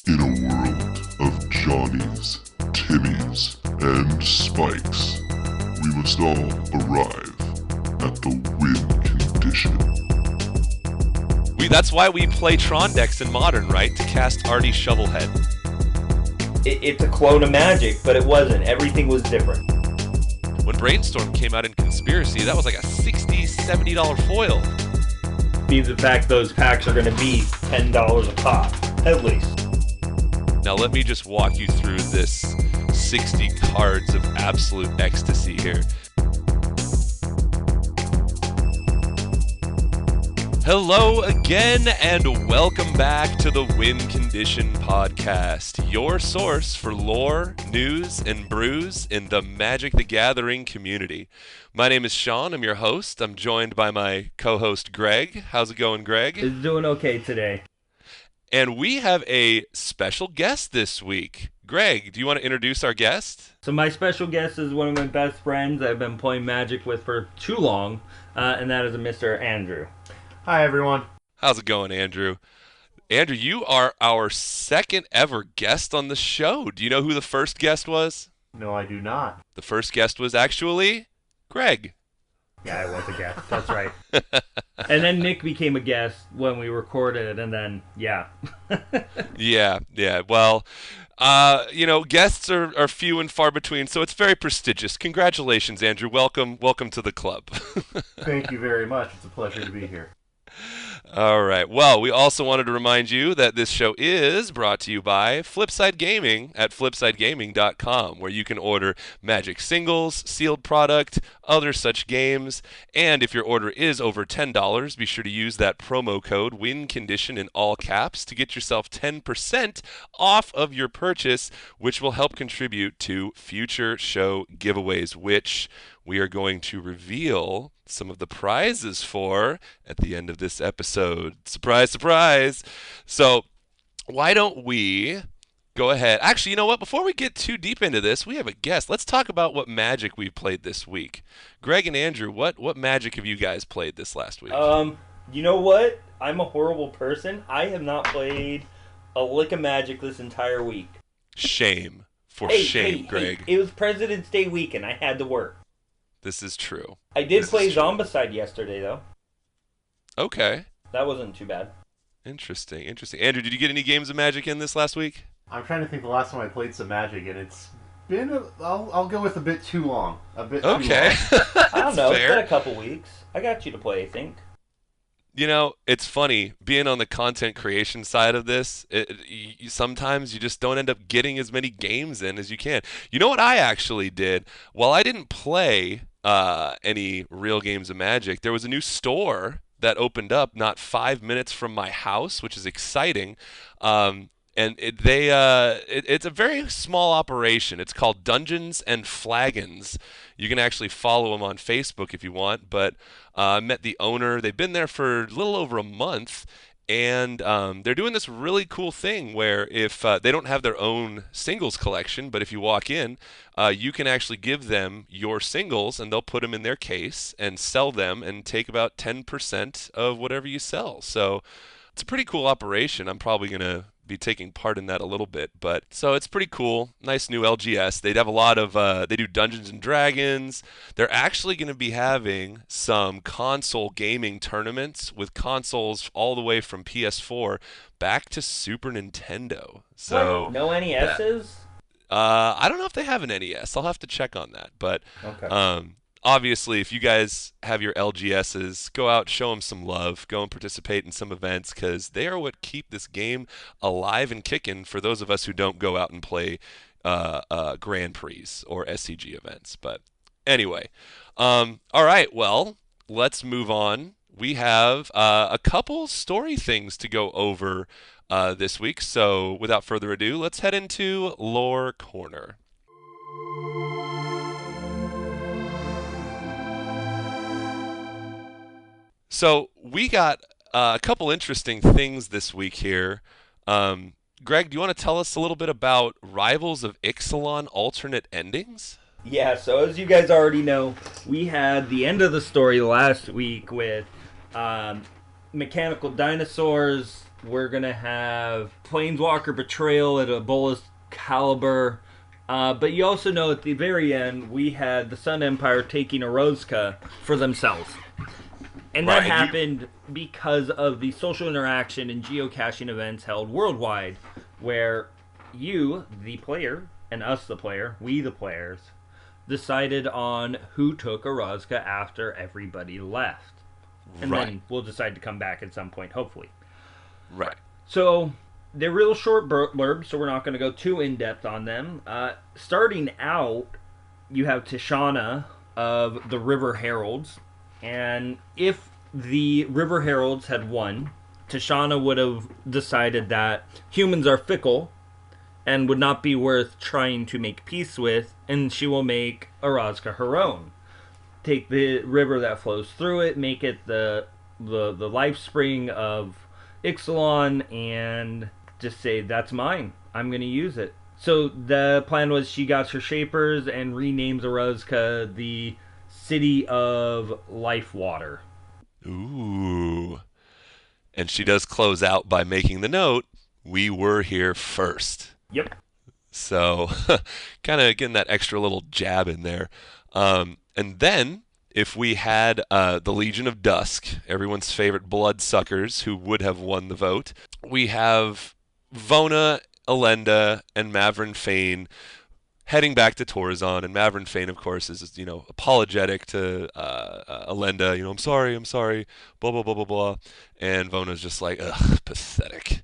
In a world of Johnnies, Timmies, and Spikes, we must all arrive at the win condition. That's why we play Tron decks in Modern, right? To cast Artie Shovelhead. It's a clone of Magic, but it wasn't. Everything was different. When Brainstorm came out in Conspiracy, that was like a $60, $70 foil. Means the fact those packs are going to be $10 a pop, at least. Now let me just walk you through this 60 cards of absolute ecstasy here. Hello again, and welcome back to the Win Condition Podcast, your source for lore, news, and brews in the Magic the Gathering community. My name is Sean, I'm your host. I'm joined by my co-host Greg. How's it going, Greg? It's doing okay today. And we have a special guest this week. Greg, do you want to introduce our guest? So my special guest is one of my best friends I've been playing Magic with for too long, and that is a Mr. Andrew. Hi, everyone. How's it going, Andrew? Andrew, you are our second ever guest on the show. Do you know who the first guest was? No, I do not. The first guest was actually Greg. Yeah, I was a guest. That's right. And then Nick became a guest when we recorded, and then, yeah. Yeah. Well, guests are few and far between, so it's very prestigious. Congratulations, Andrew. Welcome to the club. Thank you very much. It's a pleasure to be here. All right. Well, we also wanted to remind you that this show is brought to you by Flipside Gaming at flipsidegaming.com, where you can order Magic singles, sealed product, other such games. And if your order is over $10, be sure to use that promo code WINCONDITION in all caps to get yourself 10% off of your purchase, which will help contribute to future show giveaways, which we are going to reveal some of the prizes for at the end of this episode. Surprise, surprise. So why don't we go ahead. Actually, you know what? Before we get too deep into this, we have a guest. Let's talk about what Magic we've played this week. Greg and Andrew, what Magic have you guys played this last week? You know what? I'm a horrible person. I have not played a lick of Magic this entire week. Shame. Greg. It was President's Day weekend. I had to work. This is true. I did play Zombicide yesterday, though. Okay. That wasn't too bad. Interesting. Andrew, did you get any games of Magic in this last week? I'm trying to think the last time I played some Magic, and it's been, I'll go with a bit too long. Okay. Too long. I don't know. Fair. It's been a couple weeks. I got you to play, I think. You know, it's funny, being on the content creation side of this, sometimes you just don't end up getting as many games in as you can. You know what I actually did? While I didn't play any real games of Magic, there was a new store that opened up not 5 minutes from my house, which is exciting. And it's a very small operation. It's called Dungeons and Flagons. You can actually follow them on Facebook if you want. But I met the owner. They've been there for a little over a month. And they're doing this really cool thing where if they don't have their own singles collection, but if you walk in, you can actually give them your singles and they'll put them in their case and sell them and take about 10% of whatever you sell. So it's a pretty cool operation. I'm probably going to be taking part in that a little bit, but so it's pretty cool. Nice new LGS. They'd have a lot of they do Dungeons and Dragons. They're actually going to be having some console gaming tournaments with consoles all the way from PS4 back to Super Nintendo. So what? No NESs? I don't know if they have an NES. I'll have to check on that, but okay. Obviously, if you guys have your LGSs, go out, show them some love, go and participate in some events, because they are what keep this game alive and kicking for those of us who don't go out and play Grand Prix or SCG events. But anyway, all right, well, let's move on. We have a couple story things to go over this week, so without further ado, let's head into Lore Corner. So we got a couple interesting things this week here. Greg, do you want to tell us a little bit about Rivals of Ixalan alternate endings? Yeah, so as you guys already know, we had the end of the story last week with mechanical dinosaurs we're going to have Planeswalker Betrayal at a Bolas Caliber. But you also know at the very end, we had the Sun Empire taking Eroska for themselves. And that happened because of the social interaction and geocaching events held worldwide, where you, the player, and us, the player, we, the players, decided on who took Eroska after everybody left. And then we'll decide to come back at some point, hopefully. Right. So they're real short blurbs, so we're not going to go too in-depth on them. Starting out, you have Tishana of the River Heralds. And if the River Heralds had won, Tishana would have decided that humans are fickle and would not be worth trying to make peace with, and she will make Eroska her own. Take the river that flows through it, make it the life spring of Ixalan, and just say, that's mine. I'm going to use it. So the plan was she got her shapers and renames Eroska the City of Life Water. Ooh. And she does close out by making the note, we were here first. Yep. So kind of getting that extra little jab in there. And then if we had the Legion of Dusk, everyone's favorite bloodsuckers who would have won the vote, we have Vona, Elenda, and Mavrin Fane heading back to Torazon, and Mavrin Fane, of course, is, apologetic to Elenda. I'm sorry, blah, blah, blah, blah, blah. And Vona's just like, ugh, pathetic.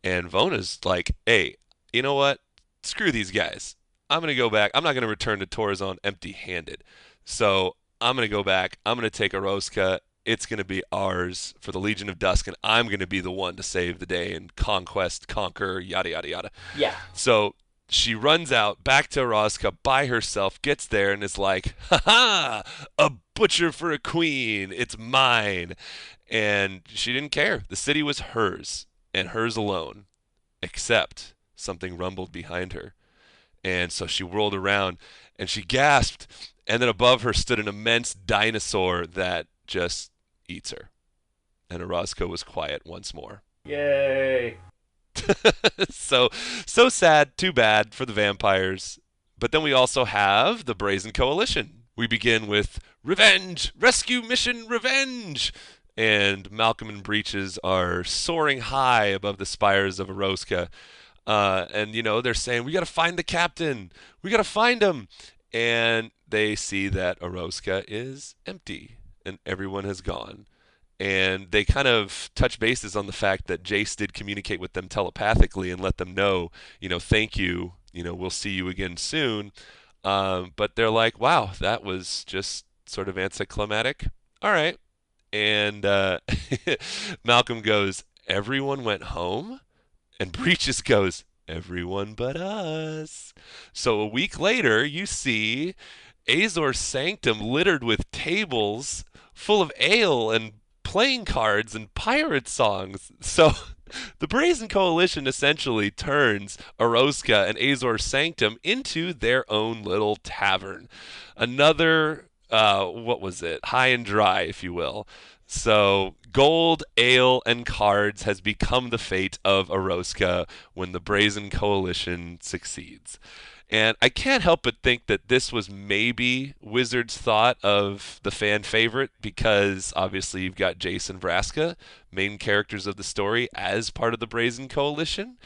And Vona's like, hey, you know what? Screw these guys. I'm going to go back. I'm not going to return to Torazon empty-handed. So I'm going to go back. I'm going to take Eroska. It's going to be ours for the Legion of Dusk, and I'm going to be the one to save the day and conquer, yada, yada, yada. Yeah. So she runs out back to Eroska by herself, gets there, and is like, ha-ha, a butcher for a queen. It's mine. And she didn't care. The city was hers, and hers alone, except something rumbled behind her. And so she whirled around, and she gasped, and then above her stood an immense dinosaur that just eats her. And Eroska was quiet once more. Yay. So sad, too bad for the vampires. But then we also have the Brazen Coalition. We begin with Revenge! Rescue Mission Revenge! And Malcolm and Breeches are soaring high above the spires of Eroska. And, they're saying, we got to find the captain. We got to find him. And they see that Eroska is empty and everyone has gone. And they kind of touch bases on the fact that Jace did communicate with them telepathically and let them know, thank you, we'll see you again soon. But they're like, wow, that was just sort of anticlimactic. All right. And Malcolm goes, everyone went home? And Breeches goes, everyone but us. So a week later, you see Azor's Sanctum littered with tables full of ale and playing cards and pirate songs. So the Brazen Coalition essentially turns Eroska and Azor's Sanctum into their own little tavern. Another, high and dry, if you will. So gold, ale, and cards has become the fate of Eroska when the Brazen Coalition succeeds. And I can't help but think that this was maybe Wizards' thought of the fan favorite, because obviously you've got Jace and Vraska, main characters of the story, as part of the Brazen Coalition.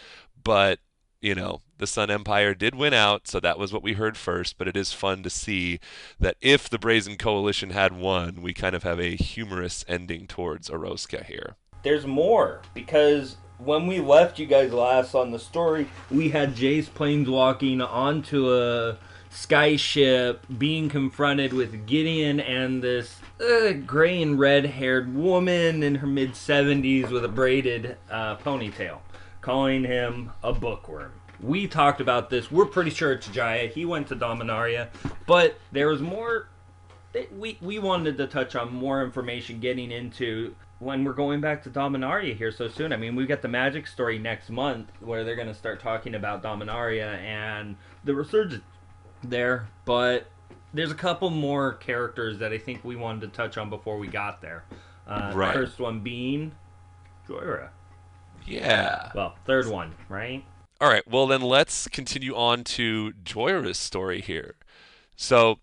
But, the Sun Empire did win out, so that was what we heard first. But it is fun to see that if the Brazen Coalition had won, we kind of have a humorous ending towards Eroska here. There's more, because when we left you guys last on the story, we had Jace planeswalking onto a skyship, being confronted with Gideon and this gray and red-haired woman in her mid-70s with a braided ponytail, calling him a bookworm. We talked about this. We're pretty sure it's Jaya. He went to Dominaria, but there was more. We wanted to touch on more information getting into when we're going back to Dominaria here so soon. I mean, we've got the Magic story next month where they're going to start talking about Dominaria and the resurgence there, but there's a couple more characters that I think we wanted to touch on before we got there. Right. The first one being Joyra. Yeah. Well, third one, right? All right. Well, then let's continue on to Joyra's story here. So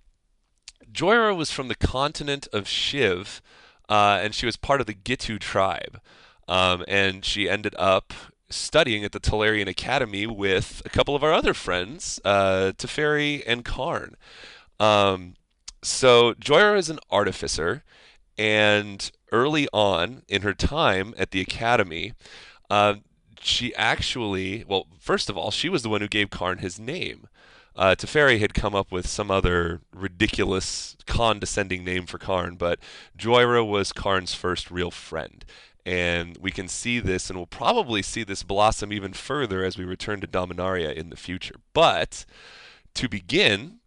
Joyra was from the continent of Shiv, and she was part of the Gitu tribe. And she ended up studying at the Talarian Academy with a couple of our other friends, Teferi and Karn. Um, so Joyra is an artificer, and early on in her time at the academy, uh, she actually, well, first of all, she was the one who gave Karn his name. Teferi had come up with some other ridiculous, condescending name for Karn, but Joyra was Karn's first real friend. And we can see this, and we'll probably see this blossom even further as we return to Dominaria in the future. But to begin,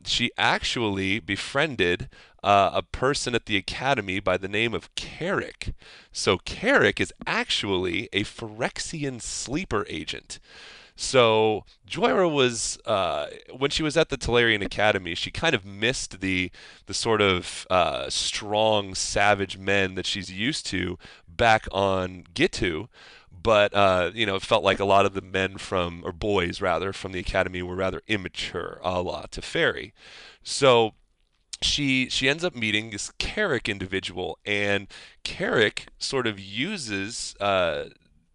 she actually befriended a person at the academy by the name of Carrick. So Carrick is actually a Phyrexian sleeper agent. So Joyra was, when she was at the Talarian Academy, she kind of missed the sort of strong, savage men that she's used to back on Gitu. But it felt like a lot of the men from, or boys rather, from the academy were rather immature, a la Teferi. So she ends up meeting this Carrick individual, and Carrick sort of uses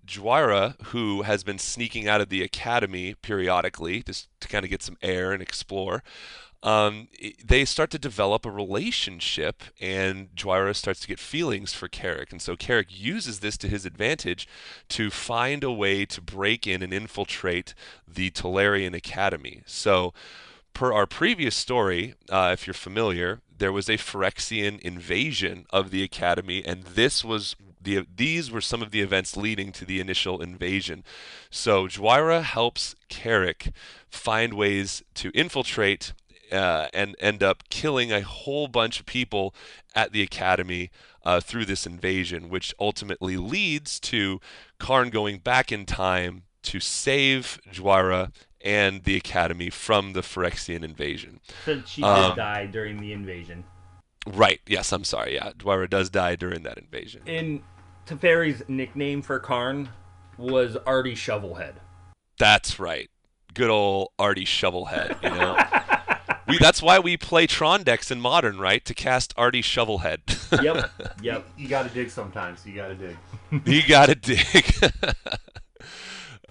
Joyra, who has been sneaking out of the academy periodically just to kind of get some air and explore. They start to develop a relationship, and Joyra starts to get feelings for Carrick. And so Carrick uses this to his advantage to find a way to break in and infiltrate the Talarian Academy. So, per our previous story, if you're familiar, there was a Phyrexian invasion of the Academy, and these were some of the events leading to the initial invasion. So Joyra helps Carrick find ways to infiltrate and end up killing a whole bunch of people at the Academy through this invasion, which ultimately leads to Karn going back in time to save Joyra and the Academy from the Phyrexian invasion. So she did die during the invasion. Right. Yes, I'm sorry. Yeah, Joyra does die during that invasion. And Teferi's nickname for Karn was Artie Shovelhead. That's right. Good old Artie Shovelhead, you know? That's why we play Tron decks in Modern, right? To cast Artie Shovelhead. Yep. You gotta dig sometimes. You gotta dig. You gotta dig.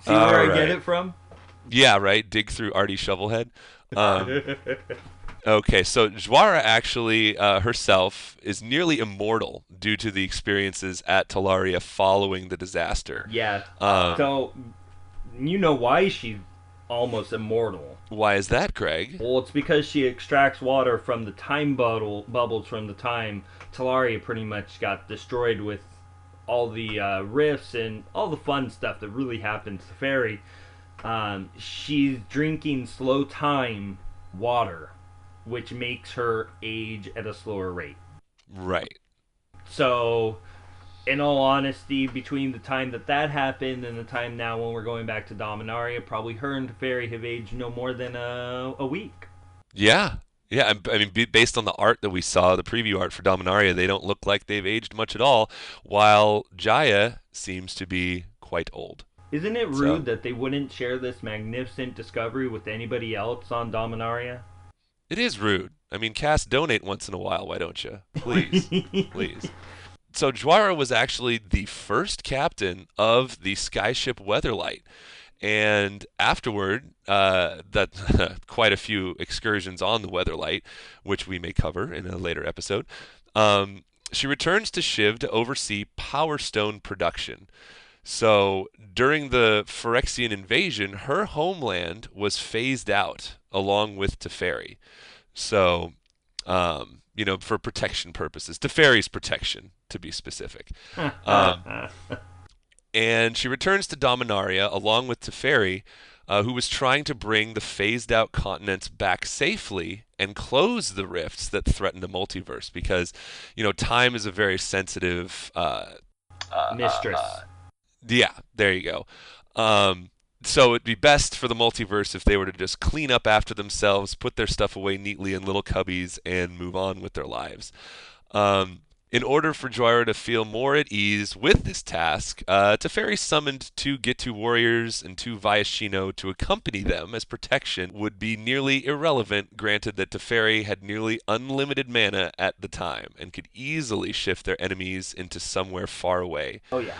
See where I get it from? Yeah, right. Dig through Artie Shovelhead. Okay, so Joyra actually herself is nearly immortal due to the experiences at Talaria following the disaster. Yeah. So, you know why she's almost immortal. Why is that, Greg? Well, it's because she extracts water from the time bubbles from the time Talaria pretty much got destroyed with all the rifts and all the fun stuff that really happens to Fairy. She's drinking slow time water, which makes her age at a slower rate. Right. So, in all honesty, between the time that happened and the time now when we're going back to Dominaria, probably her and Teferi have aged no more than a week. Yeah. Yeah, I mean, based on the art that we saw, the preview art for Dominaria, they don't look like they've aged much at all, while Jaya seems to be quite old. Isn't it rude that they wouldn't share this magnificent discovery with anybody else on Dominaria? It is rude. I mean, cast donate once in a while, why don't you? Please. Please. So Joyra was actually the first captain of the skyship Weatherlight. And afterward, quite a few excursions on the Weatherlight, which we may cover in a later episode, she returns to Shiv to oversee Power Stone production. So during the Phyrexian invasion, her homeland was phased out along with Teferi. So, for protection purposes, Teferi's protection, to be specific. And she returns to Dominaria along with Teferi, who was trying to bring the phased-out continents back safely and close the rifts that threaten the multiverse, because, time is a very sensitive mistress. Yeah, there you go. So it'd be best for the multiverse if they were to just clean up after themselves, put their stuff away neatly in little cubbies, and move on with their lives. In order for Joira to feel more at ease with this task, Teferi summoned 2 Gitu warriors and 2 Viashino to accompany them, as protection would be nearly irrelevant, granted that Teferi had nearly unlimited mana at the time and could easily shift their enemies into somewhere far away. Oh, yeah.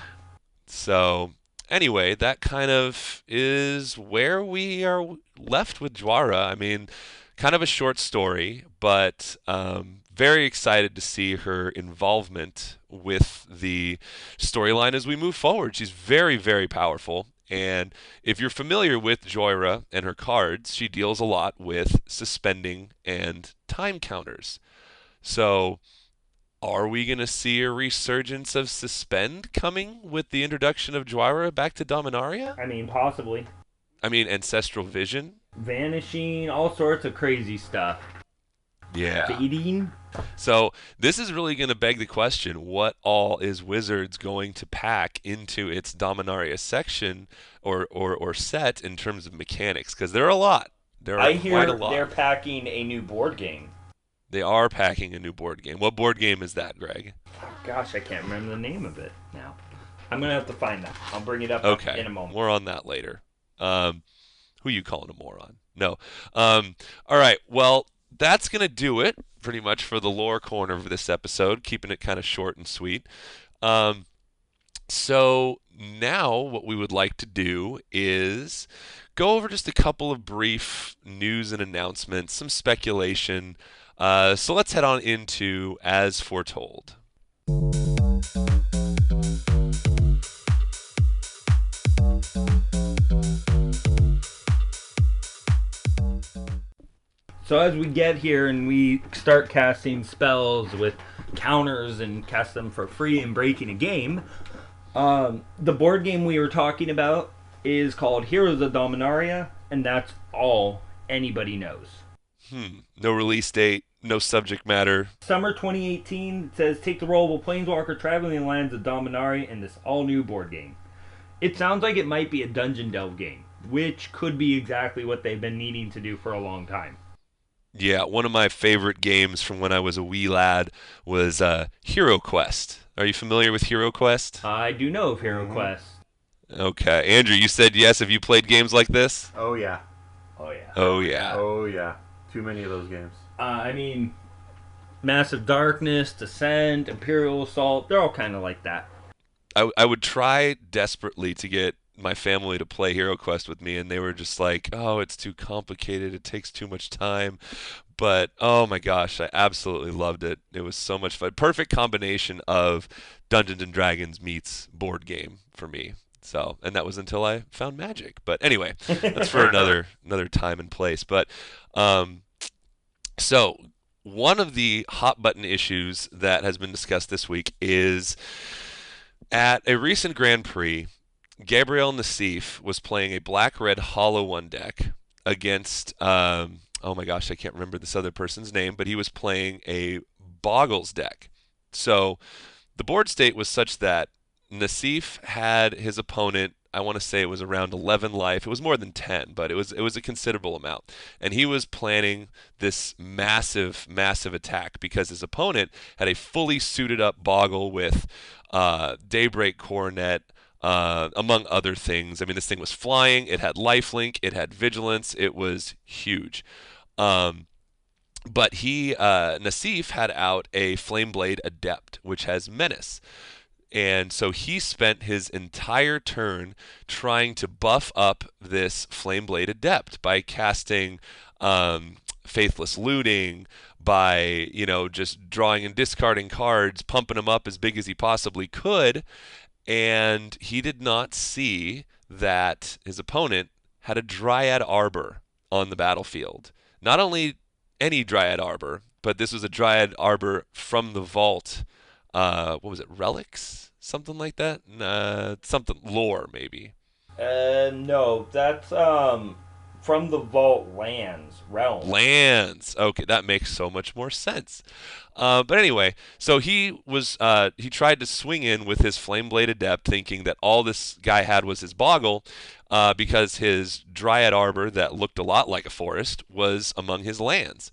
So, anyway, that kind of is where we are left with Joira. I mean, kind of a short story, but very excited to see her involvement with the storyline as we move forward. She's very, very powerful. And if you're familiar with Joira and her cards, she deals a lot with suspending and time counters. So, are we going to see a resurgence of suspend coming with the introduction of Joira back to Dominaria? I mean, possibly. I mean, Ancestral Vision? Vanishing, all sorts of crazy stuff. Yeah. Fading. So this is really going to beg the question, what all is Wizards going to pack into its Dominaria section or set in terms of mechanics? Because there are a lot. There are I quite hear a lot. they're packing a new board game. They are packing a new board game. What board game is that, Greg? Oh, gosh, I can't remember the name of it now. I'm going to have to find that. I'll bring it up Okay. in a moment. More on that later. Who you calling a moron? No. All right. Well, that's going to do it pretty much for the lore corner of this episode, keeping it kind of short and sweet. So now what we would like to do is go over just a couple of brief news and announcements, some speculation. So let's head on into As Foretold. So as we get here and we start casting spells with counters and cast them for free and breaking a game, the board game we were talking about is called Heroes of Dominaria, and that's all anybody knows. No release date, no subject matter. Summer 2018 says take the role of a planeswalker traveling the lands of Dominaria in this all-new board game. It sounds like it might be a dungeon delve game, which could be exactly what they've been needing to do for a long time. Yeah, one of my favorite games from when I was a wee lad was Hero Quest. Are you familiar with Hero Quest? I do know of Hero Quest. Okay. Andrew, you said yes. Have you played games like this? Oh, yeah. Oh, yeah. Oh, yeah. Oh, yeah. Too many of those games. I mean, Massive Darkness, Descent, Imperial Assault, they're all kind of like that. I would try desperately to get my family to play Hero Quest with me, and they were just like, oh, it's too complicated. It takes too much time. But, oh my gosh, I absolutely loved it. It was so much fun. Perfect combination of Dungeons & Dragons meets board game for me. So, and that was until I found Magic. But anyway, that's for another time and place. But, so one of the hot button issues that has been discussed this week is at a recent Grand Prix, Gabriel Nassif was playing a black-red Hollow One deck against, oh my gosh, I can't remember this other person's name, but he was playing a Boggles deck. So the board state was such that Nassif had his opponent, I want to say it was around 11 life. It was more than 10, but it was a considerable amount. And he was planning this massive, massive attack because his opponent had a fully suited up Boggle with Daybreak Coronet, among other things. I mean, this thing was flying. It had lifelink. It had vigilance. It was huge. But Nassif had out a Flameblade Adept, which has Menace. And so he spent his entire turn trying to buff up this Flameblade Adept by casting Faithless Looting, by, just drawing and discarding cards, pumping them up as big as he possibly could. And he did not see that his opponent had a Dryad Arbor on the battlefield. Not only any Dryad Arbor, but this was a Dryad Arbor from the vault. What was it? Relics? Something like that? Something lore, maybe. No, that's from the vault realms. Lands. Okay, that makes so much more sense. But anyway, so he tried to swing in with his Flameblade Adept, thinking that all this guy had was his Boggle, because his Dryad Arbor that looked a lot like a forest was among his lands.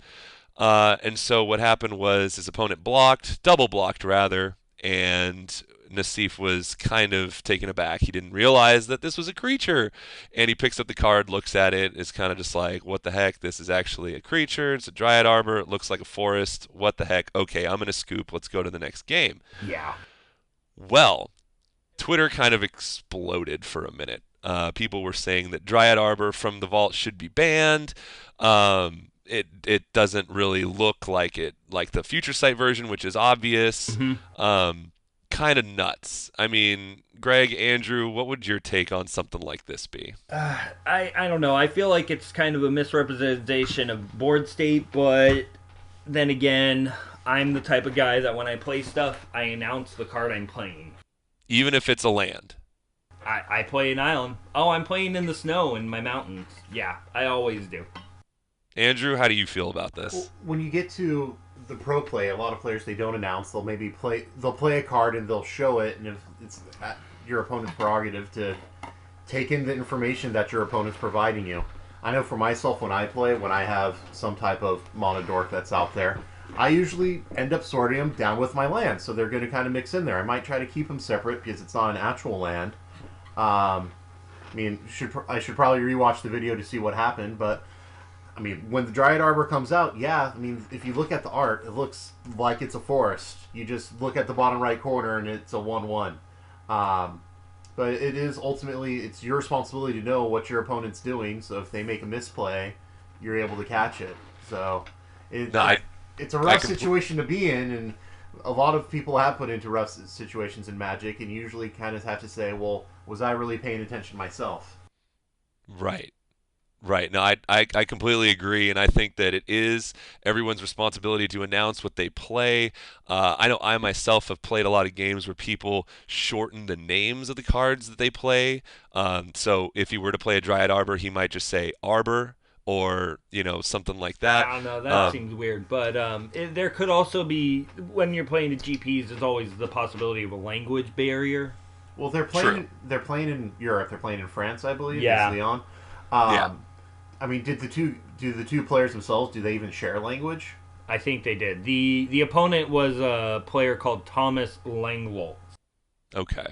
And so what happened was his opponent blocked, double blocked rather, and Nassif was kind of taken aback. He didn't realize that this was a creature. And he picks up the card, looks at it, is kind of just like, what the heck? This is actually a creature. It's a Dryad Arbor. It looks like a forest. What the heck? Okay, I'm going to scoop. Let's go to the next game. Yeah. Well, Twitter kind of exploded for a minute. People were saying that Dryad Arbor from the vault should be banned. It doesn't really look like the Future Sight version, which is obvious. Kind of nuts. I mean, Greg, Andrew, what would your take on something like this be? I don't know. I feel like it's kind of a misrepresentation of board state, but then again, I'm the type of guy that when I play stuff, I announce the card I'm playing. Even if it's a land. I play an island. Oh, I'm playing in the snow in my mountains. Yeah, I always do. Andrew, how do you feel about this? When you get to the pro play, a lot of players, they don't announce. They'll play a card and they'll show it, and if it's at your opponent's prerogative to take in the information that your opponent's providing you. I know for myself, when I play, when I have some type of monodork that's out there, I usually end up sorting them down with my land, so they're going to kind of mix in there. I might try to keep them separate because it's not an actual land. I mean, I should probably rewatch the video to see what happened, but I mean, when the Dryad Arbor comes out, yeah, I mean, if you look at the art, it looks like it's a forest. You just look at the bottom right corner and it's a 1/1. But it is ultimately, it's your responsibility to know what your opponent's doing, so if they make a misplay, you're able to catch it. So it's a rough situation to be in, and a lot of people have put into rough situations in Magic, and usually kind of have to say, well, was I really paying attention myself? Right. Right. No, I completely agree, and I think that it is everyone's responsibility to announce what they play. I know I myself have played a lot of games where people shorten the names of the cards that they play. So if he were to play a Dryad Arbor, he might just say Arbor or something like that. I don't know. That seems weird, but there could also be, when you're playing the GPs, there's always the possibility of a language barrier. Well, they're playing in Europe. They're playing in France, I believe. Yeah. Leon. Yeah. I mean, do the two players themselves, do they even share language? I think they did. The opponent was a player called Thomas Langwolf. Okay.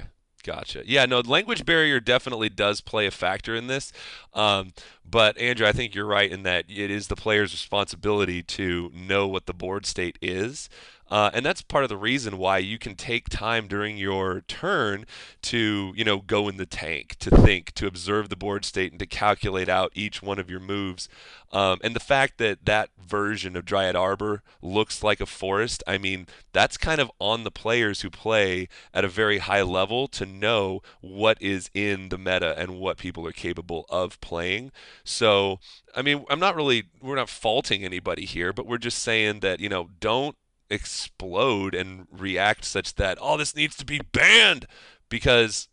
Gotcha. Yeah, no, language barrier definitely does play a factor in this. But Andrew, I think you're right in that it is the player's responsibility to know what the board state is. And that's part of the reason why you can take time during your turn to, go in the tank, to think, to observe the board state, and to calculate out each one of your moves. And the fact that that version of Dryad Arbor looks like a forest, I mean, that's kind of on the players who play at a very high level to know what is in the meta and what people are capable of playing. So, I mean, we're not faulting anybody here, but we're just saying that, don't explode and react such that, oh, this needs to be banned, because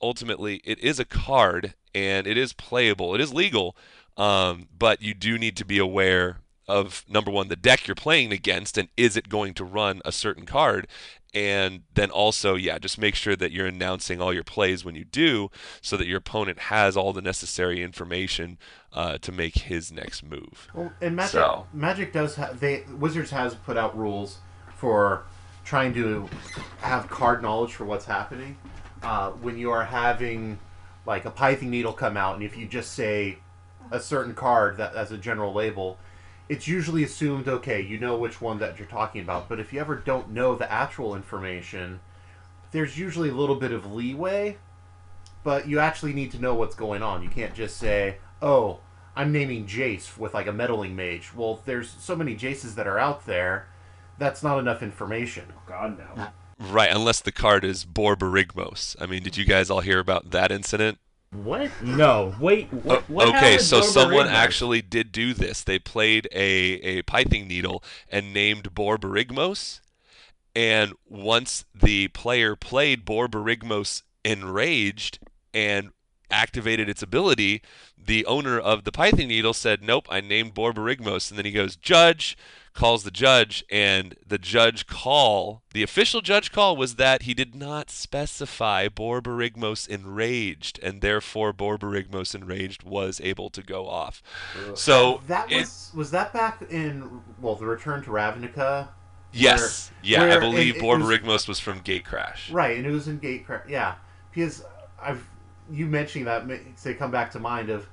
ultimately it is a card and it is playable, it is legal, but you do need to be aware of, number one, the deck you're playing against, and is it going to run a certain card, and then also, just make sure that you're announcing all your plays when you do, so that your opponent has all the necessary information to make his next move. Well, and Magic does Wizards has put out rules for trying to have card knowledge for what's happening. When you are having like a Pithing Needle come out, and if you just say a certain card that as a general label, it's usually assumed, okay, you know which one that you're talking about. But if you ever don't know the actual information, there's usually a little bit of leeway, but you actually need to know what's going on. You can't just say, oh, I'm naming Jace with like a meddling mage. Well, there's so many Jaces that are out there, that's not enough information. God, no. Right, unless the card is Borborygmos. I mean, did you guys all hear about that incident? What? No. Wait. What okay, so someone Borborygmos? actually did do this. They played a Pithing Needle and named Borborygmos, and once the player played Borborygmos enraged and activated its ability, the owner of the Pithing Needle said, nope, I named Borborygmos. And then he goes, judge, calls the judge, and the official judge call was that he did not specify Borborygmos enraged, and therefore Borborygmos enraged was able to go off. So That was that back in the Return to Ravnica. yes, yeah, I where believe it Borborygmos was from Gatecrash. Right, and it was in Gatecrash. Yeah, because you mentioning that makes it come back to mind of.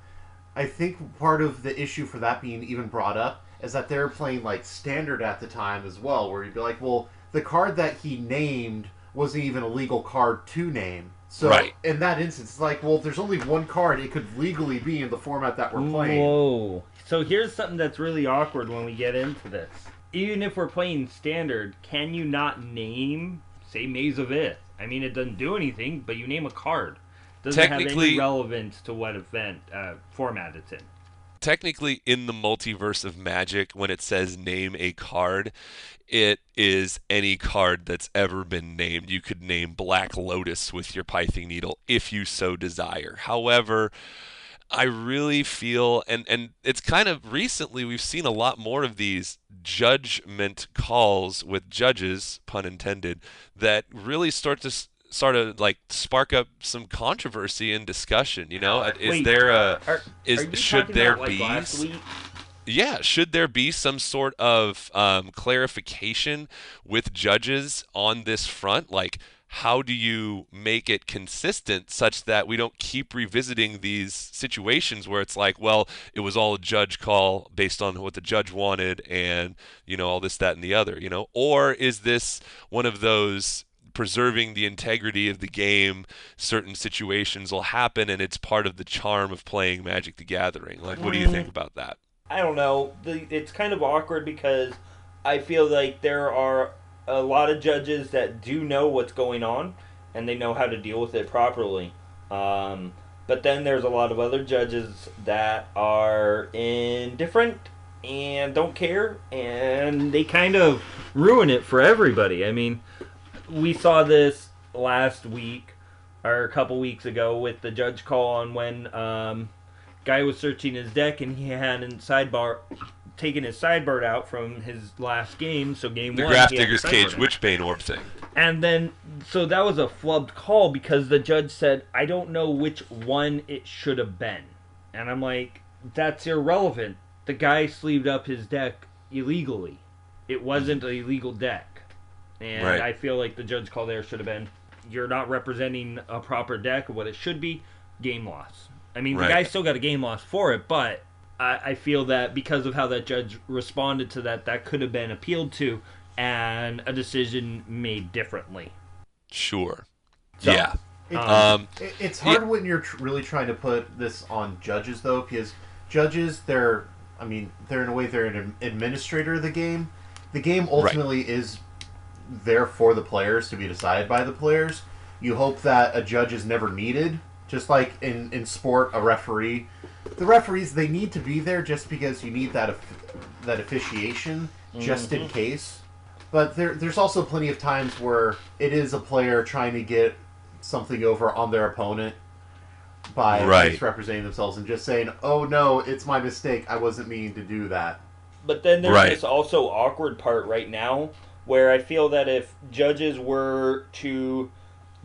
I think part of the issue for that being even brought up is that they're playing like standard at the time as well, where you'd be like, well, the card that he named wasn't even a legal card to name. So right. In that instance, it's like, well, there's only one card. It could legally be in the format that we're playing. Whoa. So here's something that's really awkward when we get into this. Even if we're playing standard, can you not name, say, Maze of Ith? I mean, it doesn't do anything, but you name a card. Doesn't have any relevance to what event format it's in. Technically, in the multiverse of Magic, when it says name a card, it is any card that's ever been named. You could name Black Lotus with your Pithing Needle if you so desire. However, I really feel, and it's kind of recently we've seen a lot more of these judgment calls with judges, pun intended, that really start to sort of like spark up some controversy and discussion. Should there be should there be some sort of clarification with judges on this front? Like, how do you make it consistent such that we don't keep revisiting these situations where it's like, well, it was all a judge call based on what the judge wanted, and all this, that, and the other, or is this one of those preserving the integrity of the game, certain situations will happen, and it's part of the charm of playing Magic the Gathering? Like, what do you think about that? I don't know. It's kind of awkward because I feel like there are a lot of judges that do know what's going on, and they know how to deal with it properly. But then there's a lot of other judges that are indifferent and don't care, and they kind of ruin it for everybody. I mean, we saw this last week or a couple weeks ago with the judge call on when guy was searching his deck and he hadn't taken his sideboard out from his last game, so game the one. The Grafdigger's Cage Witchbane Orb thing. And then, so that was a flubbed call because the judge said, I don't know which one it should have been. And I'm like, that's irrelevant. The guy sleeved up his deck illegally. It wasn't a legal deck. And right. I feel like the judge call there should have been, you're not representing a proper deck of what it should be, game loss. I mean, the guy still got a game loss for it, but I feel that because of how that judge responded to that, that could have been appealed to and a decision made differently. Sure. So, yeah. It's hard when you're really trying to put this on judges, though, because judges, they're in a way, they're an administrator of the game. The game ultimately is there for the players to be decided by the players. You hope that a judge is never needed, just like in sport, a referee. The referees, they need to be there just because you need that officiation, just in case. But there's also plenty of times where it is a player trying to get something over on their opponent by misrepresenting themselves and just saying, oh no, it's my mistake, I wasn't meaning to do that. But then there's this also awkward part right now where I feel that if judges were to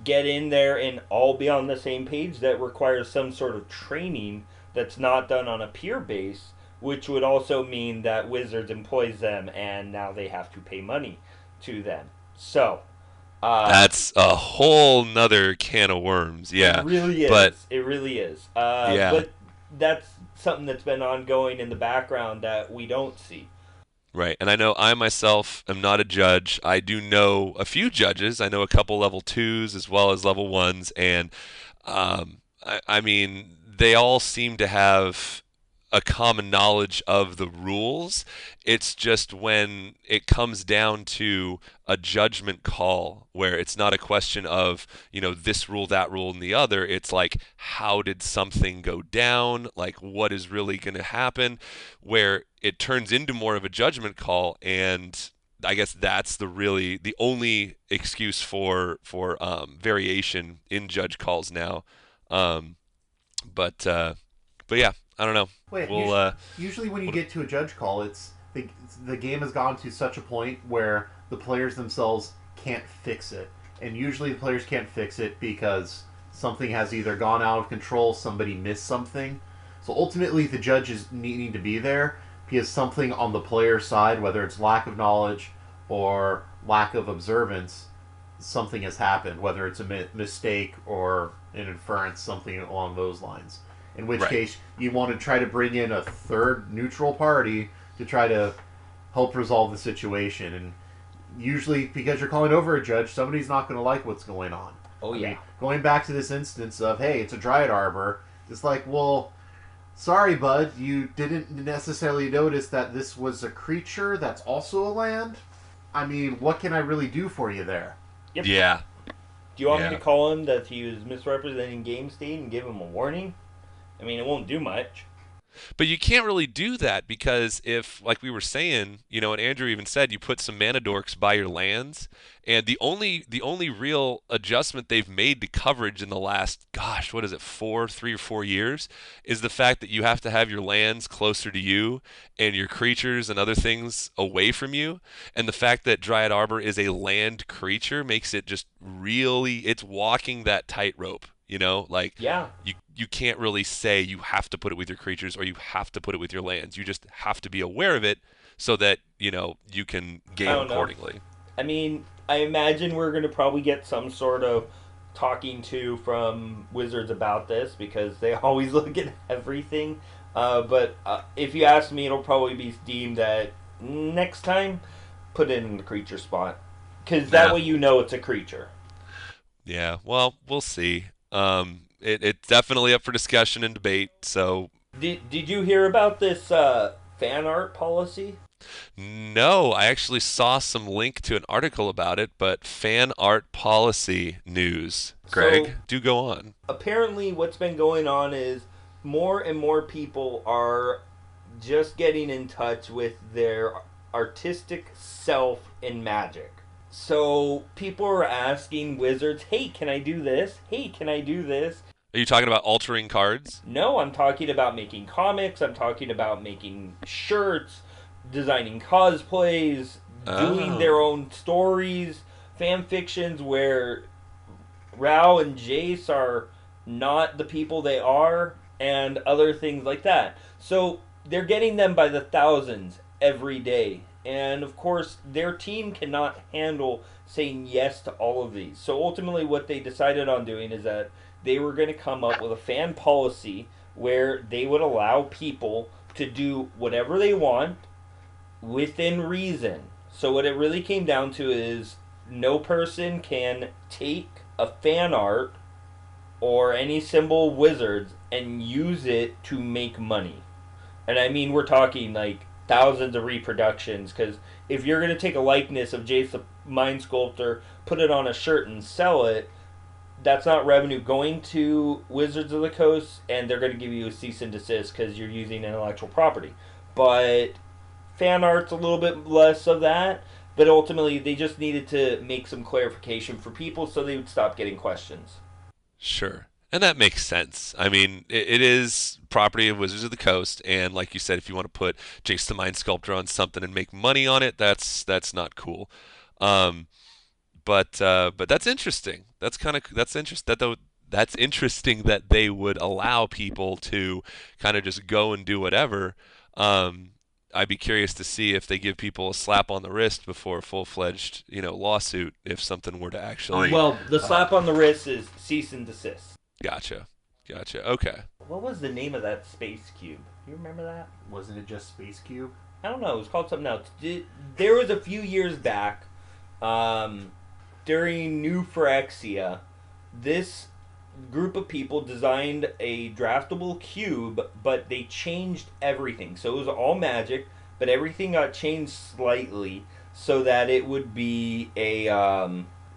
get in there and all be on the same page, that requires some sort of training that's not done on a peer base, which would also mean that Wizards employs them and now they have to pay money to them. So that's a whole nother can of worms. Yeah, it really is. It really is. But that's something that's been ongoing in the background that we don't see. Right, and I know I myself am not a judge. I do know a few judges. I know a couple level 2s as well as level 1s, and I mean, they all seem to have a common knowledge of the rules. It's just when it comes down to a judgment call where it's not a question of, this rule, that rule, and the other. It's like, how did something go down? Like, what is really going to happen? Where it turns into more of a judgment call, and I guess that's the only excuse for variation in judge calls now. But yeah, I don't know. Wait, usually when you get to a judge call, it's the, the game has gone to such a point where the players themselves can't fix it. And usually the players can't fix it because something has either gone out of control, somebody missed something. So ultimately the judge is needing to be there because something on the player side, whether it's lack of knowledge or lack of observance, something has happened, whether it's a mistake or an inference, something along those lines. In which case, you want to try to bring in a third neutral party to try to help resolve the situation. And usually, because you're calling over a judge, somebody's not going to like what's going on. Oh, yeah. I mean, going back to this instance of, hey, it's a Dryad Arbor, it's like, well, sorry, bud, you didn't necessarily notice that this was a creature that's also a land? I mean, what can I really do for you there? Yep. Yeah. Do you want me to call him that he was misrepresenting game state and give him a warning? I mean, it won't do much. But you can't really do that because if, like we were saying, you know, and Andrew even said, you put some mana dorks by your lands, and the only real adjustment they've made to coverage in the last, gosh, what is it, 3 or 4 years, is the fact that you have to have your lands closer to you and your creatures and other things away from you, and the fact that Dryad Arbor is a land creature makes it just really, it's walking that tightrope. You know, like you can't really say you have to put it with your creatures or you have to put it with your lands. You just have to be aware of it so that, you know, you can game accordingly. I mean, I imagine we're going to probably get some sort of talking to from Wizards about this because they always look at everything. But if you ask me, it'll probably be deemed that next time, put it in the creature spot. Because that way you know it's a creature. Yeah, well, we'll see. It's definitely up for discussion and debate. So, did you hear about this fan art policy? No, I actually saw some link to an article about it, but fan art policy news. Greg, So, do go on. Apparently, what's been going on is more and more people are just getting in touch with their artistic self in Magic. So people are asking Wizards, hey, can I do this? Hey, can I do this? Are you talking about altering cards? No, I'm talking about making comics. I'm talking about making shirts, designing cosplays, doing their own stories, fan fictions where Rao and Jace are not the people they are, and other things like that. So they're getting them by the thousands every day. And of course, their team cannot handle saying yes to all of these. So ultimately, what they decided on doing is that they were going to come up with a fan policy where they would allow people to do whatever they want within reason. So what it really came down to is no person can take a fan art or any symbol of Wizards and use it to make money. And I mean, we're talking like thousands of reproductions, because if you're going to take a likeness of Jace the Mind Sculptor, put it on a shirt and sell it, that's not revenue going to Wizards of the Coast, and they're going to give you a cease and desist because you're using intellectual property. But fan art's a little bit less of that, but ultimately they just needed to make some clarification for people so they would stop getting questions. Sure. And that makes sense. I mean, it is property of Wizards of the Coast, and like you said, if you want to put Jace the Mind Sculptor on something and make money on it, that's not cool. But that's interesting. That's interesting. That's interesting that they would allow people to kind of just go and do whatever. I'd be curious to see if they give people a slap on the wrist before a full-fledged, lawsuit if something were to actually. Well, the slap on the wrist is cease and desist. Gotcha. Okay. What was the name of that space cube? You remember that? Wasn't it just Space Cube? I don't know. It was called something else. There was a few years back, during New Phyrexia, this group of people designed a draftable cube, but they changed everything. So it was all magic, but everything got changed slightly so that it would be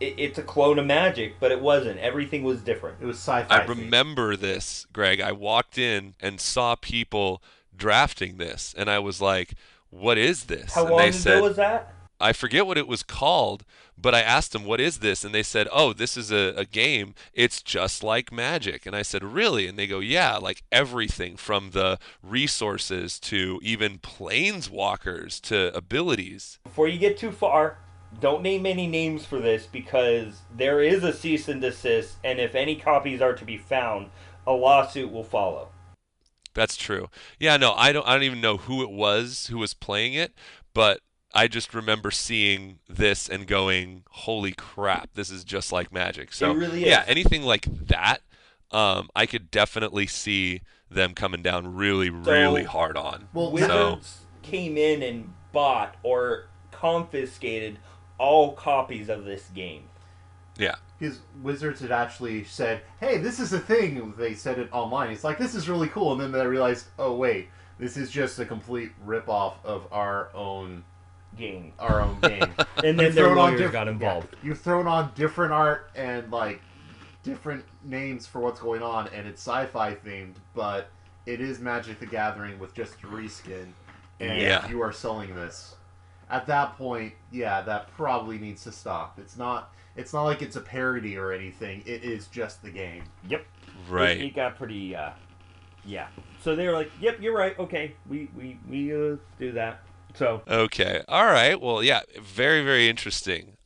it's a clone of Magic, but it wasn't. Everything was different. It was sci-fi. I remember this, Greg. I walked in and saw people drafting this, and I was like, "What is this?" How and long they ago said, was that? I forget what it was called, but I asked them, what is this? And they said, oh, this is a game. It's just like Magic. And I said, really? And they go, yeah, like everything from the resources to even planeswalkers to abilities. Before you get too far, don't name any names for this because there is a cease and desist, and if any copies are to be found, a lawsuit will follow. That's true. Yeah, no, I don't even know who it was who was playing it, but I just remember seeing this and going, "Holy crap, this is just like Magic." So, It really yeah, is. anything like that, I could definitely see them coming down really, really hard on. Well, Wizards came in and bought or confiscated all copies of this game. Yeah. Because Wizards had actually said, "Hey, this is a thing." They said it online. It's like, this is really cool, and then they realized, oh wait, this is just a complete rip-off of our own Game. game. And then You've their thrown on lawyers got involved. Yeah, you've thrown on different art and like different names for what's going on, and it's sci-fi themed, but it is Magic the Gathering with just a reskin, and Yeah. you are selling this. At that point, yeah, that probably needs to stop. It's not like it's a parody or anything. It is just the game. Yep. Right. It got pretty, yeah. So they were like, yep, you're right. Okay, we do that. So Okay. All right. Well, yeah, very, very interesting.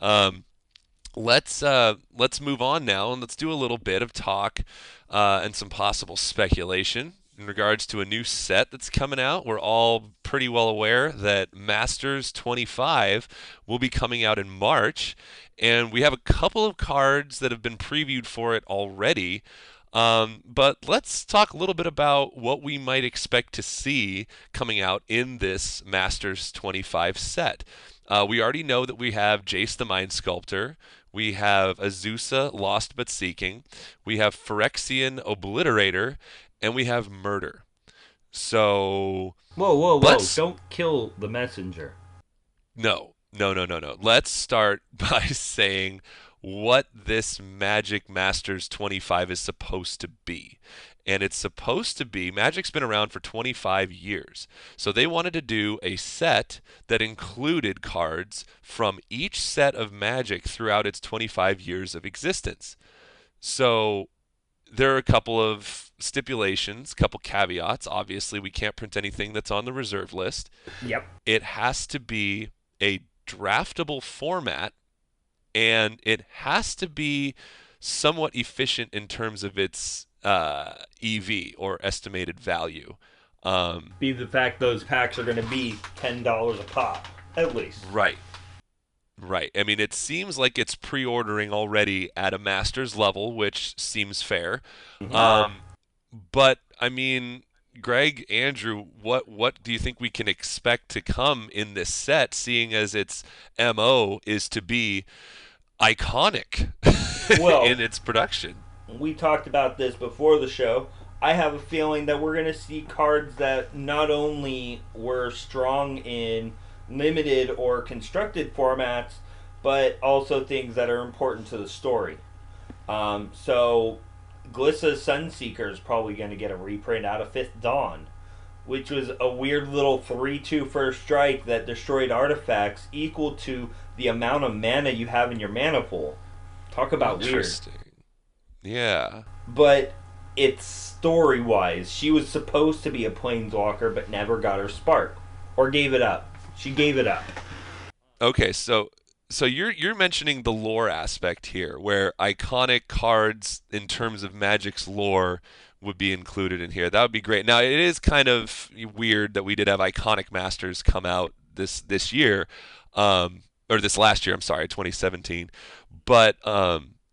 Let's move on now and let's do a little bit of talk and some possible speculation in regards to a new set that's coming out. We're all pretty well aware that Masters 25 will be coming out in March, and we have a couple of cards that have been previewed for it already. But let's talk a little bit about what we might expect to see coming out in this Masters 25 set. We already know that we have Jace the Mind Sculptor. We have Azusa, Lost But Seeking. We have Phyrexian Obliterator. And we have Murder. So... whoa! let's- Don't kill the messenger. No. Let's start by saying what this Magic Masters 25 is supposed to be. And it's supposed to be, Magic's been around for 25 years. So they wanted to do a set that included cards from each set of Magic throughout its 25 years of existence. So there are a couple of stipulations, a couple caveats. Obviously, we can't print anything that's on the reserve list. Yep. It has to be a draftable format, and it has to be somewhat efficient in terms of its EV, or estimated value. Be the fact those packs are going to be $10 a pop, at least. Right. I mean, it seems like it's pre-ordering already at a master's level, which seems fair. But I mean, Greg, Andrew, what do you think we can expect to come in this set, seeing as its MO is to be iconic Well, in its production? We talked about this before the show. I have a feeling that we're going to see cards that not only were strong in limited or constructed formats, but also things that are important to the story. So Glissa's Sunseeker is probably going to get a reprint out of Fifth Dawn, which was a weird little 3/2 first strike that destroyed artifacts equal to the amount of mana you have in your mana pool. Talk about weird. Interesting. Yeah. But it's story-wise. She was supposed to be a planeswalker, but never got her spark. Or gave it up. She gave it up. Okay, so you're mentioning the lore aspect here, where iconic cards in terms of Magic's lore would be included in here. That would be great. Now, it is kind of weird that we did have Iconic Masters come out this year, or this last year, I'm sorry, 2017. But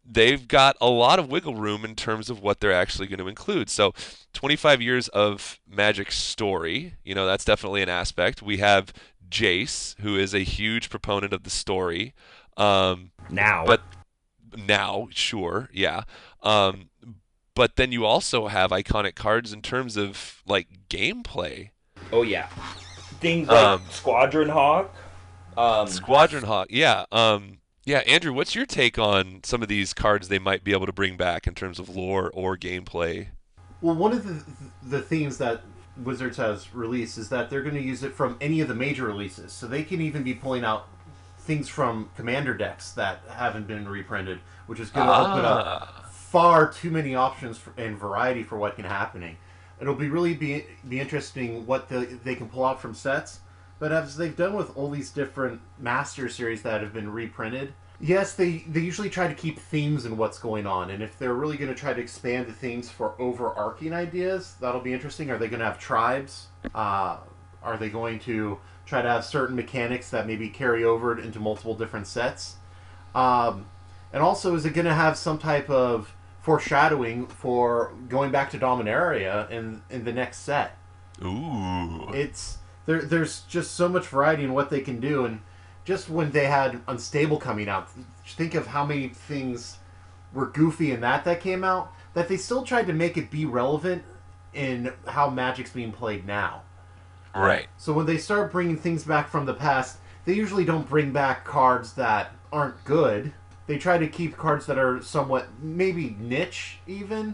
they've got a lot of wiggle room in terms of what they're actually going to include. So 25 years of Magic story, that's definitely an aspect. We have Jace, who is a huge proponent of the story. Now. But now, sure, yeah. But then you also have iconic cards in terms of, like, gameplay. Oh, yeah. Things like Squadron Hawk. Squadron Hawk, yeah. Yeah, Andrew, what's your take on some of these cards they might be able to bring back in terms of lore or gameplay? Well, one of the themes that Wizards has released is that they're going to use it from any of the major releases, so they can even be pulling out things from Commander decks that haven't been reprinted, which is going to open up far too many options and variety for what can happen. It'll be interesting what they can pull out from sets. But as they've done with all these different Master Series that have been reprinted, yes, they usually try to keep themes in what's going on. And if they're really going to try to expand the themes for overarching ideas, that'll be interesting. Are they going to have tribes? Are they going to try to have certain mechanics that maybe carry over into multiple different sets? And also, is it going to have some type of foreshadowing for going back to Dominaria in the next set? Ooh. There's just so much variety in what they can do, and just when they had Unstable coming out, think of how many things were goofy in that came out, that they still tried to make it be relevant in how Magic's being played now. Right. So when they start bringing things back from the past, they usually don't bring back cards that aren't good. They try to keep cards that are somewhat, maybe niche even,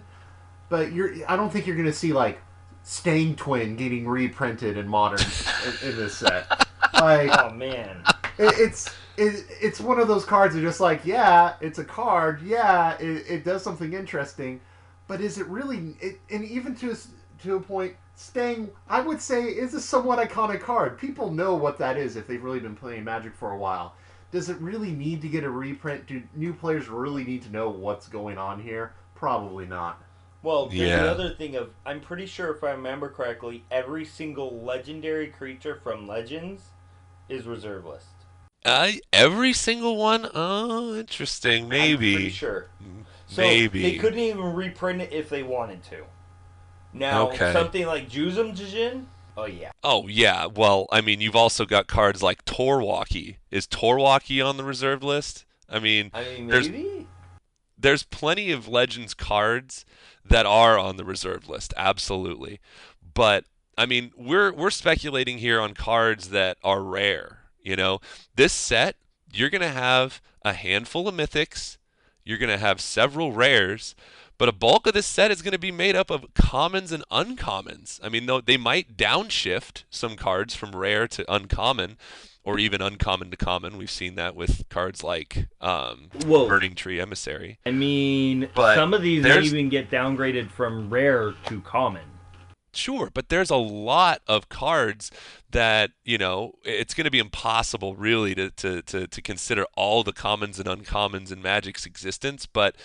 but I don't think you're going to see, like, Stang Twin getting reprinted in Modern in this set. Like, Oh man. It's one of those cards that are just like, yeah, it's a card, yeah, it does something interesting, but is it really? And even to a point, Stang, I would say, is a somewhat iconic card. People know what that is if they've really been playing Magic for a while. Does it really need to get a reprint? Do new players really need to know what's going on here? Probably not. Well, there's Yeah. another thing of, I'm pretty sure if I remember correctly, every single legendary creature from Legends is reserve list. Every single one? Oh, interesting. Maybe. I'm pretty sure. So Maybe. they couldn't even reprint it if they wanted to. Now, Okay. something like Juzum Jijin, oh yeah. Oh, yeah. Well, I mean, you've also got cards like Torwalkie. Is Torwalkie on the reserved list? I mean, I mean, there's maybe? there's plenty of Legends cards that are on the reserved list, absolutely. But I mean, we're speculating here on cards that are rare. You know, this set you're gonna have a handful of mythics, you're gonna have several rares, but a bulk of this set is gonna be made up of commons and uncommons. I mean, though they might downshift some cards from rare to uncommon, or even uncommon to common. We've seen that with cards like Whoa. Burning Tree Emissary. I mean, But some of these may there's- even get downgraded from rare to common. Sure, but there's a lot of cards that, you know, it's going to be impossible really to consider all the commons and uncommons in Magic's existence, but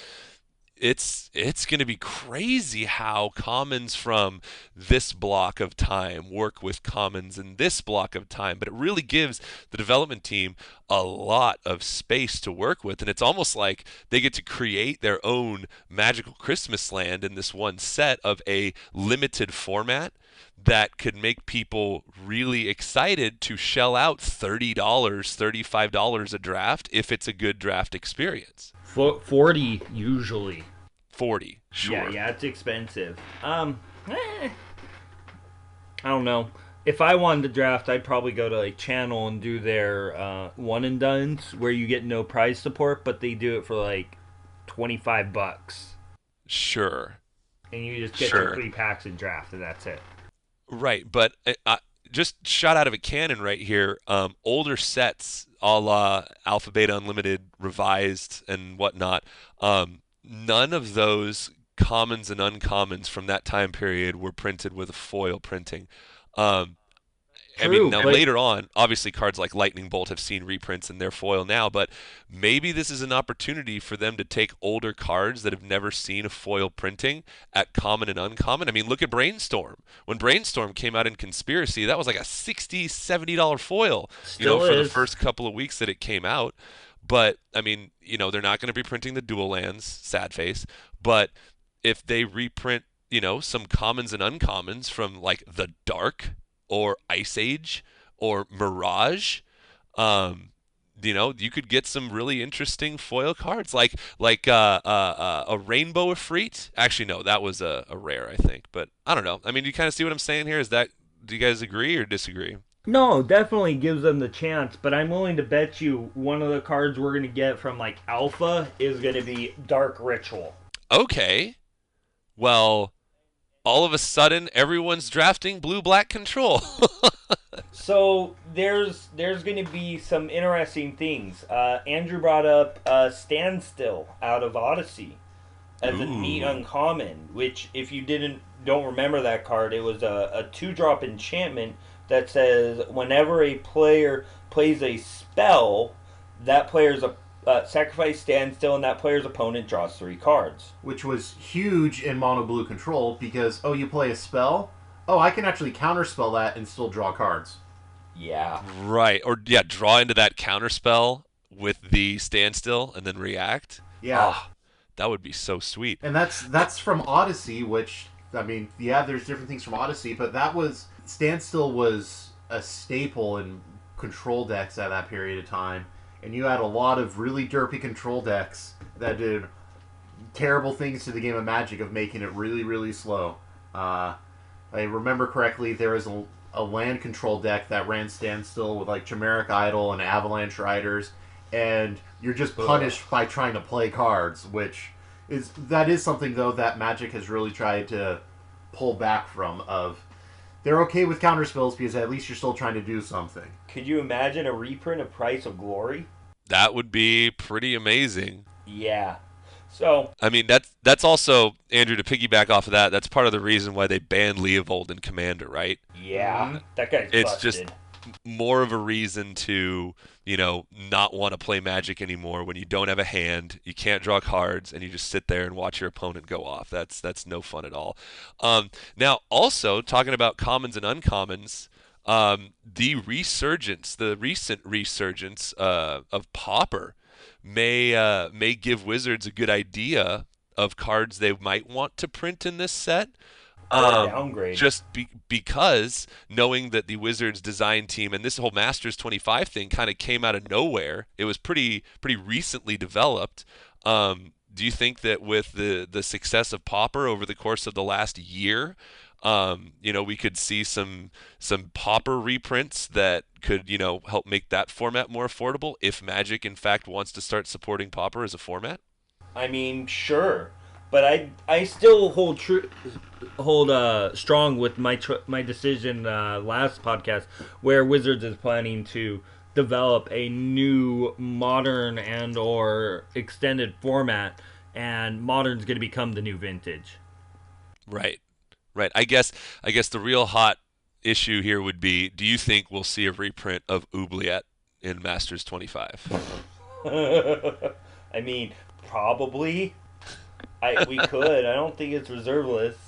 it's going to be crazy how commons from this block of time work with commons in this block of time, but it really gives the development team a lot of space to work with, and it's almost like they get to create their own magical Christmas land in this one set of a limited format that could make people really excited to shell out $30, $35 a draft if it's a good draft experience. 40 usually. 40, sure. Yeah, it's expensive. I don't know. If I wanted to draft, I'd probably go to a channel and do their one and dones where you get no prize support, but they do it for like $25, Sure. and you just get Sure. your 3 packs and draft, and that's it. Right, but just shot out of a cannon right here. Older sets, a la Alpha Beta Unlimited, Revised, and whatnot. None of those commons and uncommons from that time period were printed with a foil printing. I True, mean, now but- later on, obviously cards like Lightning Bolt have seen reprints in their foil now, but maybe this is an opportunity for them to take older cards that have never seen a foil printing at common and uncommon. I mean, look at Brainstorm. When Brainstorm came out in Conspiracy, that was like a $60, $70 foil, Still for the is. first couple of weeks that it came out. But, I mean, they're not going to be printing the dual lands, sad face, but if they reprint, some commons and uncommons from like the Dark or Ice Age or Mirage, you could get some really interesting foil cards like a Rainbow Efreet. Actually, no, that was a rare, I think. But I don't know. I mean, you kind of see what I'm saying here? Do you guys agree or disagree? No, definitely gives them the chance, but I'm willing to bet you one of the cards we're going to get from like Alpha is going to be Dark Ritual. Okay. Well, all of a sudden, everyone's drafting blue-black control. So there's going to be some interesting things. Andrew brought up Standstill out of Odyssey as a neat Ooh. uncommon. Which, if you don't remember that card, it was a 2-drop enchantment that says whenever a player plays a spell, that player's a sacrifice Standstill, and that player's opponent draws 3 cards. Which was huge in mono blue control because, oh, you play a spell? Oh, I can actually counterspell that and still draw cards. Yeah. Right. Or yeah, draw into that counterspell with the standstill and then react. Yeah. Ah, that would be so sweet. And that's from Odyssey, which, I mean, yeah, there's different things from Odyssey, but that was, Standstill was a staple in control decks at that period of time. And you had a lot of really derpy control decks that did terrible things to the game of Magic of making it really, really slow. I remember correctly, there was a land control deck that ran Standstill with like Chimeric Idol and Avalanche Riders, and you're just punished by trying to play cards, which is something though that Magic has really tried to pull back from. Of they're okay with counter spells because at least you're still trying to do something. Could you imagine a reprint of Price of Glory? That would be pretty amazing. Yeah. So I mean, that's also, Andrew, to piggyback off of that, that's part of the reason why they banned Leovold in Commander, right? yeah, that guy's It's busted. just more of a reason to, not want to play Magic anymore when you don't have a hand, you can't draw cards, and you just sit there and watch your opponent go off. That's no fun at all. Now, also talking about commons and uncommons, the recent resurgence of Pauper may give Wizards a good idea of cards they might want to print in this set. Downgrade. Just because knowing that the Wizards design team and this whole Masters 25 thing kind of came out of nowhere. It was pretty recently developed. Do you think that with the success of Pauper over the course of the last year, we could see some Pauper reprints that could, help make that format more affordable if Magic in fact wants to start supporting Pauper as a format? I mean, sure, but I still hold strong with my decision last podcast, where Wizards is planning to develop a new modern and or extended format, and modern's going to become the new vintage. Right. Right. I guess the real hot issue here would be, do you think we'll see a reprint of Oubliette in Masters 25? I mean, probably. We could. I don't think it's reserve list.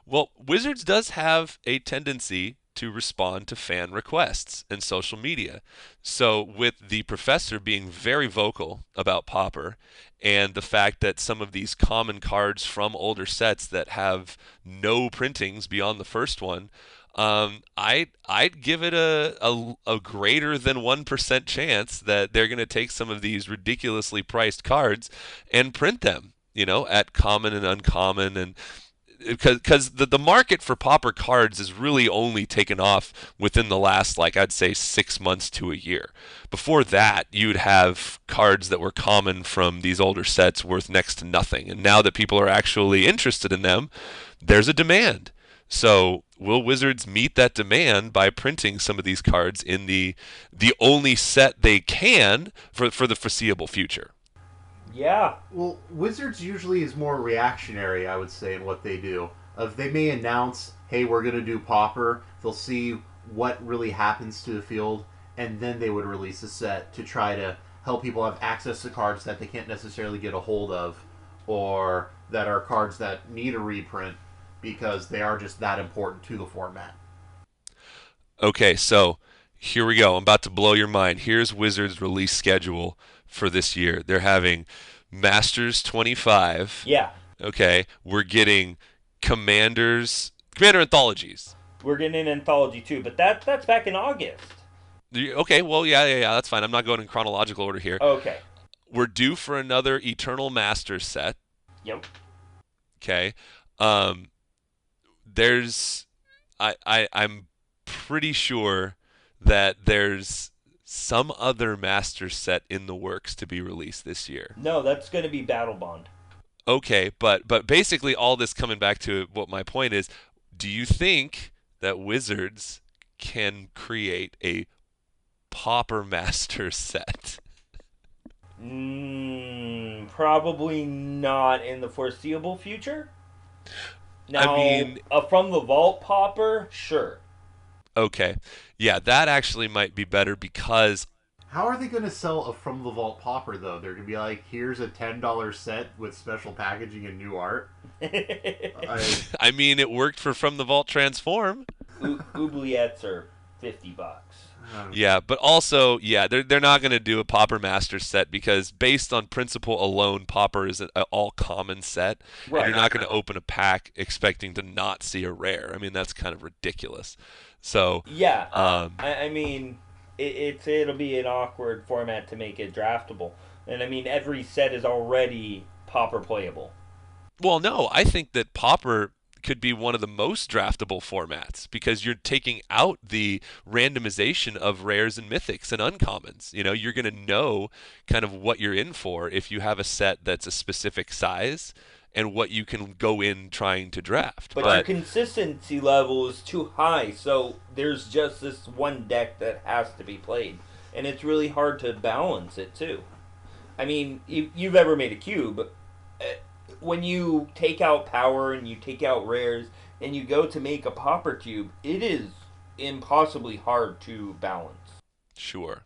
Well, Wizards does have a tendency to respond to fan requests and social media. So, with the professor being very vocal about Pauper and the fact that some of these common cards from older sets that have no printings beyond the first one, I'd give it a greater than 1% chance that they're going to take some of these ridiculously priced cards and print them, at common and uncommon, and because the market for Pauper cards has really only taken off within the last, like, I'd say 6 months to a year. Before that, you'd have cards that were common from these older sets worth next to nothing. And now that people are actually interested in them, there's a demand. So will Wizards meet that demand by printing some of these cards in the only set they can for the foreseeable future? Yeah. Well, Wizards usually is more reactionary, I would say, in what they do. Of they may announce, "Hey, we're going to do Pauper." They'll see what really happens to the field, and then they would release a set to try to help people have access to cards that they can't necessarily get a hold of, or that are cards that need a reprint because they are just that important to the format. Okay, so here we go. I'm about to blow your mind. Here's Wizards' release schedule for this year. They're having Masters 25. Yeah. Okay, we're getting Commander anthologies. We're getting an anthology too, but that's back in August. Okay, well, yeah, that's fine. I'm not going in chronological order here. Okay. We're due for another Eternal Masters set. Yep. Okay. There's, I'm pretty sure that there's some other master set in the works to be released this year. No, that's going to be Battle Bond. Okay, but basically all this coming back to what my point is, do you think that Wizards can create a Pauper Master set? Probably not in the foreseeable future. Now, I mean, from the vault Pauper, sure. okay. Yeah, that actually might be better because How are they going to sell a From the Vault Pauper, though? They're going to be like, here's a $10 set with special packaging and new art. I mean, it worked for From the Vault Transform. Oubliettes are $50. Yeah, but also, yeah, they're not going to do a Pauper Master set because based on principle alone, Pauper is an all common set. Right. And you're not going to open a pack expecting to not see a rare. I mean, that's kind of ridiculous. So yeah, I mean, it'll be an awkward format to make it draftable, and I mean every set is already Pauper playable. Well, no, I think that Pauper could be one of the most draftable formats because you're taking out the randomization of rares and mythics and uncommons. You know, you're going to know kind of what you're in for if you have a set that's a specific size and what you can go in trying to draft. But your consistency level is too high, so there's just this one deck that has to be played. And it's really hard to balance it, too. I mean, you've ever made a cube. When you take out power and you take out rares and you go to make a Pauper cube, it is impossibly hard to balance. Sure.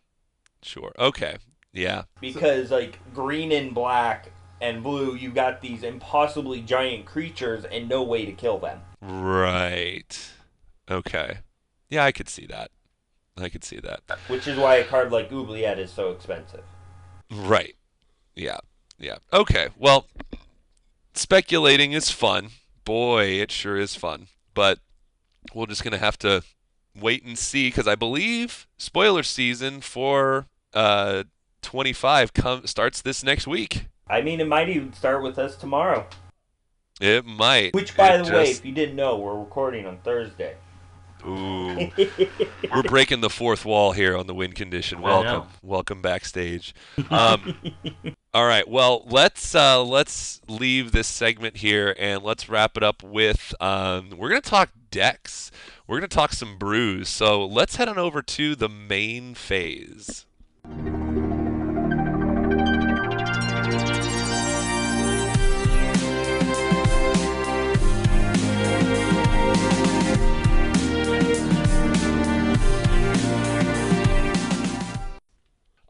Okay. Yeah. Because, like, green and black and blue, you got these impossibly giant creatures and no way to kill them. Right. Okay. Yeah, I could see that. Which is why a card like Oubliette is so expensive. Right. Yeah. Okay. Well, speculating is fun. Boy, it sure is fun. But we're just going to have to wait and see because I believe spoiler season for 25 starts this next week. I mean, it might even start with us tomorrow. It might. Which, by the way, if you didn't know, we're recording on Thursday. Ooh. We're breaking the fourth wall here on the win condition. Welcome backstage. All right, well, let's leave this segment here and let's wrap it up with we're going to talk decks. We're going to talk some brews. So let's head on over to the main phase.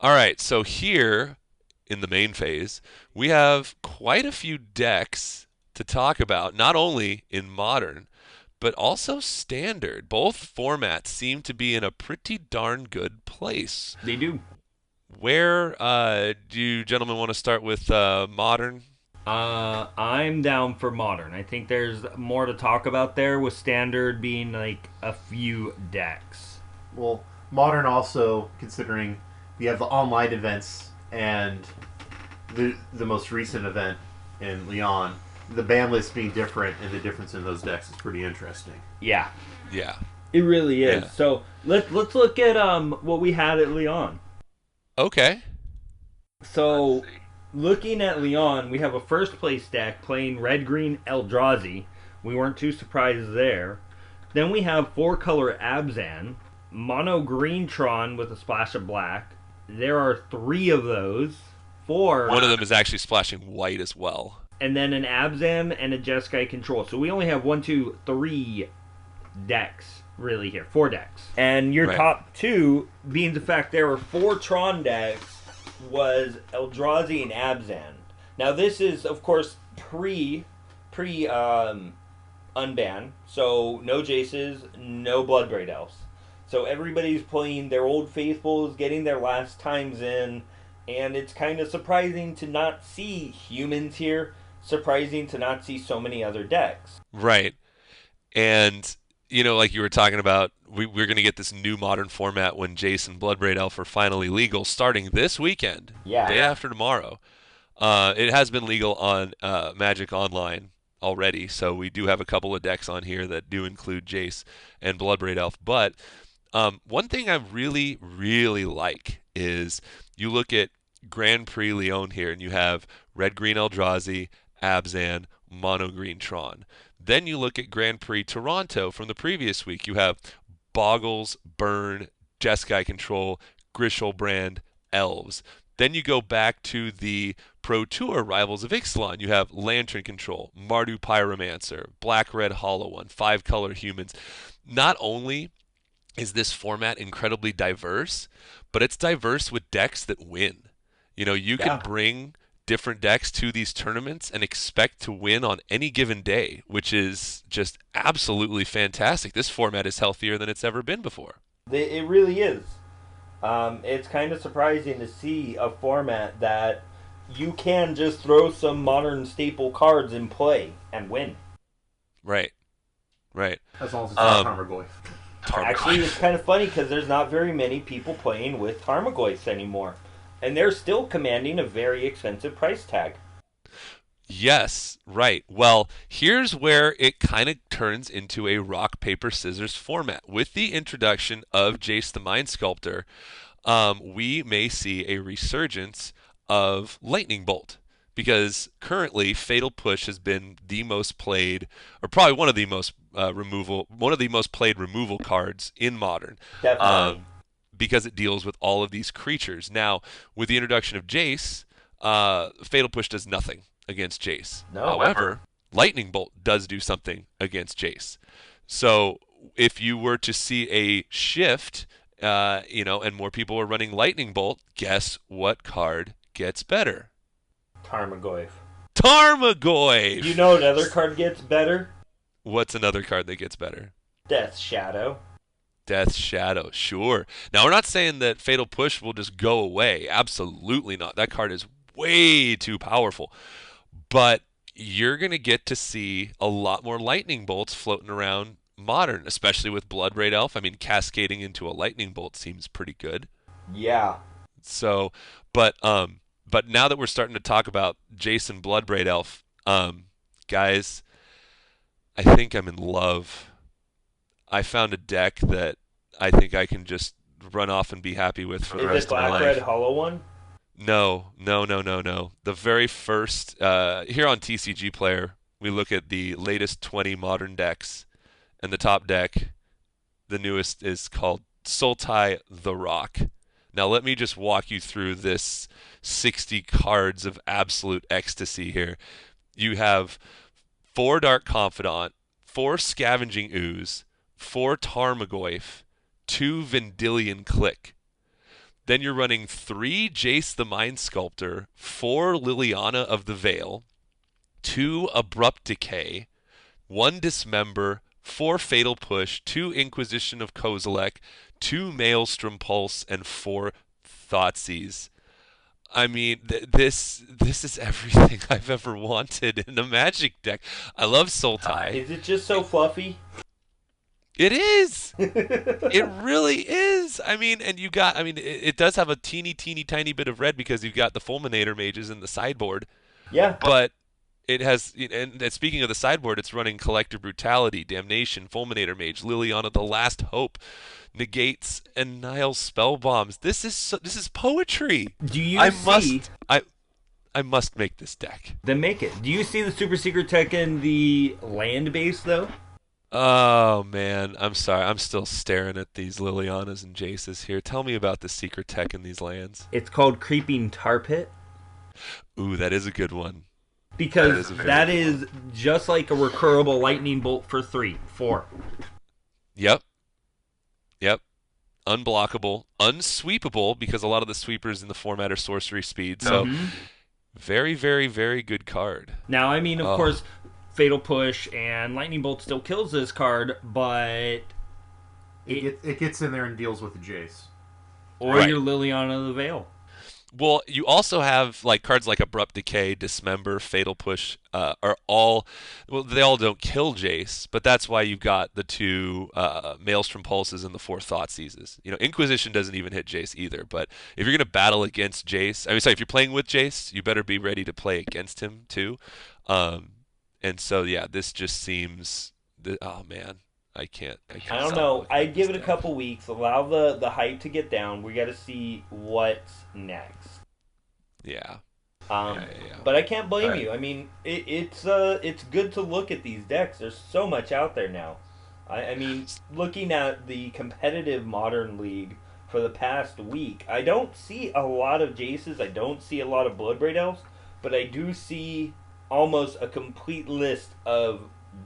All right, so here in the main phase, we have quite a few decks to talk about, not only in Modern, but also Standard. Both formats seem to be in a pretty darn good place. They do. Where do you gentlemen want to start with Modern? I'm down for Modern. I think there's more to talk about there, with Standard being like a few decks. Well, Modern also, considering we have the online events and the most recent event in Lyon, the ban list being different and the difference in those decks is pretty interesting. Yeah. It really is. Yeah. So let's look at what we had at Lyon. Okay. So looking at Lyon, we have a first place deck playing red-green Eldrazi. We weren't too surprised there. Then we have 4-color Abzan, mono green Tron with a splash of black. There are 3 of those. 4. One of them is actually splashing white as well. And then an Abzan and a Jeskai Control. So we only have 3 decks really here. 4 decks. And your top 2, being the fact there were 4 Tron decks, was Eldrazi and Abzan. Now this is, of course, pre unban. So no Jaces, no Bloodbraid Elves. So everybody's playing their old faithfuls, getting their last times in, and it's kind of surprising to not see humans here. Surprising to not see so many other decks. Right. And, you know, like you were talking about, we're going to get this new Modern format when Jace and Bloodbraid Elf are finally legal starting this weekend. Yeah. Day after tomorrow. It has been legal on Magic Online already, so we do have a couple of decks on here that do include Jace and Bloodbraid Elf. But one thing I really, really like is you look at Grand Prix Lyon here, and you have red-green Eldrazi, Abzan, mono green Tron. Then you look at Grand Prix Toronto from the previous week. You have Boggles, Burn, Jeskai Control, Grishelbrand, Elves. Then you go back to the Pro Tour Rivals of Ixalan. You have Lantern Control, Mardu Pyromancer, Black Red Hollow One, 5-color humans. Not only is this format incredibly diverse, but it's diverse with decks that win. You can bring different decks to these tournaments and expect to win on any given day, which is just absolutely fantastic. This format is healthier than it's ever been before. It really is. It's kind of surprising to see a format that you can just throw some modern staple cards in play and win. Right. As long as it's not Tarmogoyf. Actually, it's kind of funny because there's not very many people playing with Tarmogoyfs anymore. And they're still commanding a very expensive price tag. Yes, right. Well, here's where it kind of turns into a rock, paper, scissors format. With the introduction of Jace the Mind Sculptor, we may see a resurgence of Lightning Bolt. Because currently, Fatal Push has been the most played, or probably one of the most played removal cards in Modern. Definitely. Because it deals with all of these creatures. Now, with the introduction of Jace, Fatal Push does nothing against Jace. No. However, Lightning Bolt does do something against Jace. So if you were to see a shift, and more people are running Lightning Bolt, guess what card gets better? Tarmogoyf. Tarmogoyf! You know another card gets better? What's another card that gets better? Death Shadow. Death Shadow, sure. Now, we're not saying that Fatal Push will just go away. Absolutely not. That card is way too powerful. But you're going to get to see a lot more Lightning Bolts floating around Modern, especially with Bloodbraid Elf. I mean, cascading into a Lightning Bolt seems pretty good. Yeah. So, but now that we're starting to talk about Jason Bloodbraid Elf, guys, I think I'm in love. I found a deck that I think I can just run off and be happy with for the rest of my life. Is it Black Red Hollow One? No. The very first, here on TCG Player, we look at the latest 20 Modern decks, and the top deck, the newest, is called Sultai the Rock. Now let me just walk you through this 60 cards of absolute ecstasy here. You have 4 Dark Confidant, 4 Scavenging Ooze, 4 Tarmogoyf, 2 Vendilion Click. Then you're running 3 Jace the Mind Sculptor, 4 Liliana of the Veil, 2 Abrupt Decay, 1 Dismember, 4 Fatal Push, 2 Inquisition of Kozilek, 2 Maelstrom Pulse, and 4 Thoughtseize. I mean, this is everything I've ever wanted in a Magic deck. I love Sultai. Is it just so fluffy? It is. It really is. I mean, and it does have a teeny tiny bit of red because you've got the Fulminator Mages in the sideboard. Yeah. But it has, and speaking of the sideboard, it's running Collective Brutality, Damnation, Fulminator Mage, Liliana the Last Hope, Negates, and Nile Spell Bombs. This is poetry. Do you I must make this deck. Then make it. Do you see the super secret tech in the land base though? Oh man, I'm sorry. I'm still staring at these Lilianas and Jaces here. Tell me about the secret tech in these lands. It's called Creeping Tar Pit. Ooh, that is a good one. Because that is just like a recurable lightning bolt for 4. Yep. Unblockable, unsweepable, because a lot of the sweepers in the format are sorcery speed. So, very, very, very good card. Now, I mean, of course, Fatal Push and Lightning Bolt still kills this card, but it gets in there and deals with the Jace. Or your Liliana of the Veil. Well, you also have cards like Abrupt Decay, Dismember, Fatal Push, are all, well, they all don't kill Jace, but that's why you've got the 2 Maelstrom Pulses and the 4 Thoughtseizes. Inquisition doesn't even hit Jace either, but if you're going to battle against Jace, if you're playing with Jace, you better be ready to play against him too. And so, yeah, this just seems, oh man. I can't I don't know. I'd give it a couple weeks. Allow the hype to get down. We got to see what's next. Yeah. But I can't blame you. I mean, it's good to look at these decks. There's so much out there now. I mean, looking at the competitive Modern League for the past week, I don't see a lot of Jaces. I don't see a lot of Bloodbraid Elves, but I do see almost a complete list of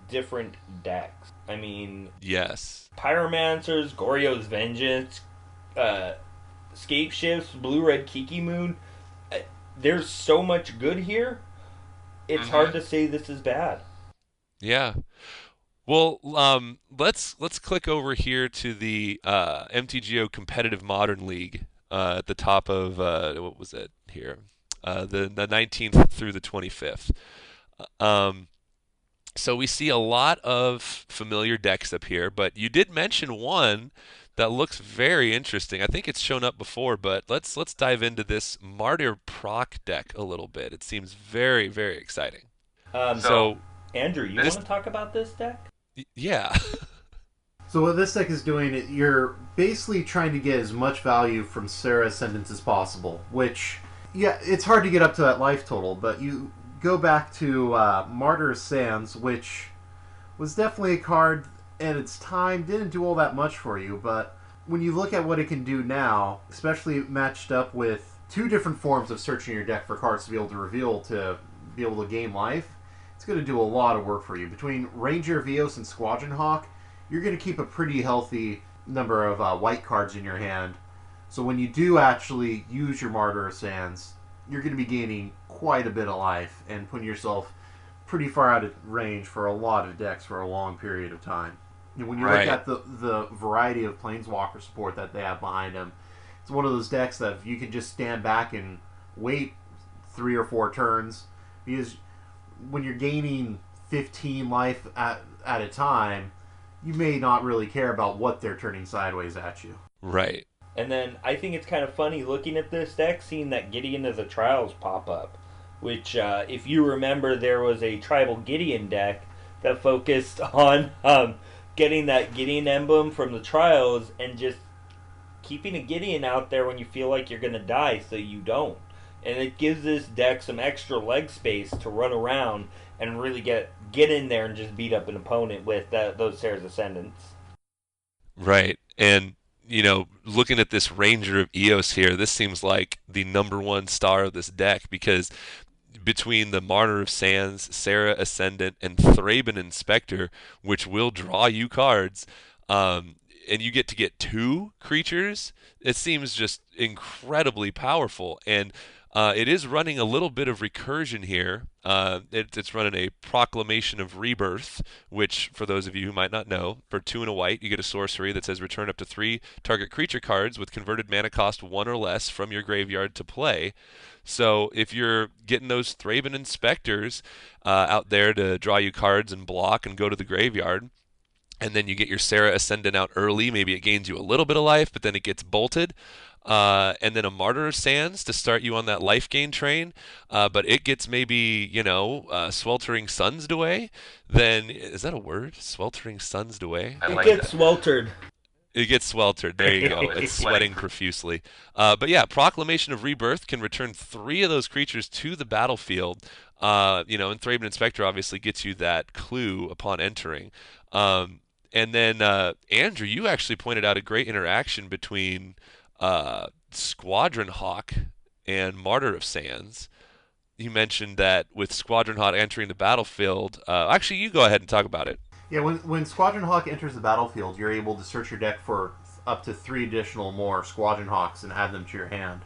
different decks. I mean, Yes. Pyromancers, Goryo's Vengeance, uh, Scape Shifts, Blue Red Kiki Moon. Uh, There's so much good here. It's hard to say this is bad. Yeah. Well, let's click over here to the MTGO Competitive Modern League at the top of what was it here? The 19th through the 25th. Um, so we see a lot of familiar decks up here, but you did mention one that looks very interesting. I think it's shown up before, but let's dive into this Martyr Proc deck a little bit. It seems very, very exciting. So, So Andrew, you this, want to talk about this deck? yeah. So what this deck is doing, you're basically trying to get as much value from Sarah Ascendant as possible, which, yeah, it's hard to get up to that life total, but you go back to Martyr Sands, which was definitely a card at its time, didn't do all that much for you, but when you look at what it can do now, especially matched up with two different forms of searching your deck for cards to be able to reveal to be able to gain life, it's going to do a lot of work for you. Between Ranger, Vios, and Squadron Hawk, you're going to keep a pretty healthy number of white cards in your hand. So when you do actually use your Martyr Sands, you're going to be gaining quite a bit of life and putting yourself pretty far out of range for a lot of decks for a long period of time. And when you Right. look at the variety of Planeswalker support that they have behind them, it's one of those decks that you can just stand back and wait 3 or 4 turns, because when you're gaining 15 life at a time, you may not really care about what they're turning sideways at you. Right. And then I think it's kind of funny looking at this deck, seeing that Gideon of the Trials pop up. Which, if you remember, there was a Tribal Gideon deck that focused on getting that Gideon emblem from the Trials and just keeping a Gideon out there when you feel like you're going to die so you don't. And it gives this deck some extra leg space to run around and really get in there and just beat up an opponent with those Sarah's Ascendants. Right. And, looking at this Ranger of Eos here, this seems like the number one star of this deck because between the Martyr of Sands, Sarah Ascendant, and Thraben Inspector, which will draw you cards, and you get to get 2 creatures, it seems just incredibly powerful. And it is running a little bit of recursion here. It's running a Proclamation of Rebirth, which, for those of you who might not know, for 2 and a white, you get a sorcery that says return up to 3 target creature cards with converted mana cost 1 or less from your graveyard to play. So if you're getting those Thraben Inspectors out there to draw you cards and block and go to the graveyard, and then you get your Sarah Ascendant out early, maybe it gains you a little bit of life, but then it gets bolted. And then a Martyr of Sands to start you on that life gain train, but it gets maybe, Sweltering Suns away. Then, is that a word? Sweltering Suns away? It gets sweltered. It gets sweltered. There you go. It's sweating profusely. But yeah, Proclamation of Rebirth can return 3 of those creatures to the battlefield. And Thraben Inspector obviously gets you that clue upon entering. And then, Andrew, you actually pointed out a great interaction between Squadron Hawk and Martyr of Sands. You mentioned that with Squadron Hawk entering the battlefield. Actually, you go ahead and talk about it. Yeah, when Squadron Hawk enters the battlefield, you're able to search your deck for up to 3 additional more Squadron Hawks and add them to your hand.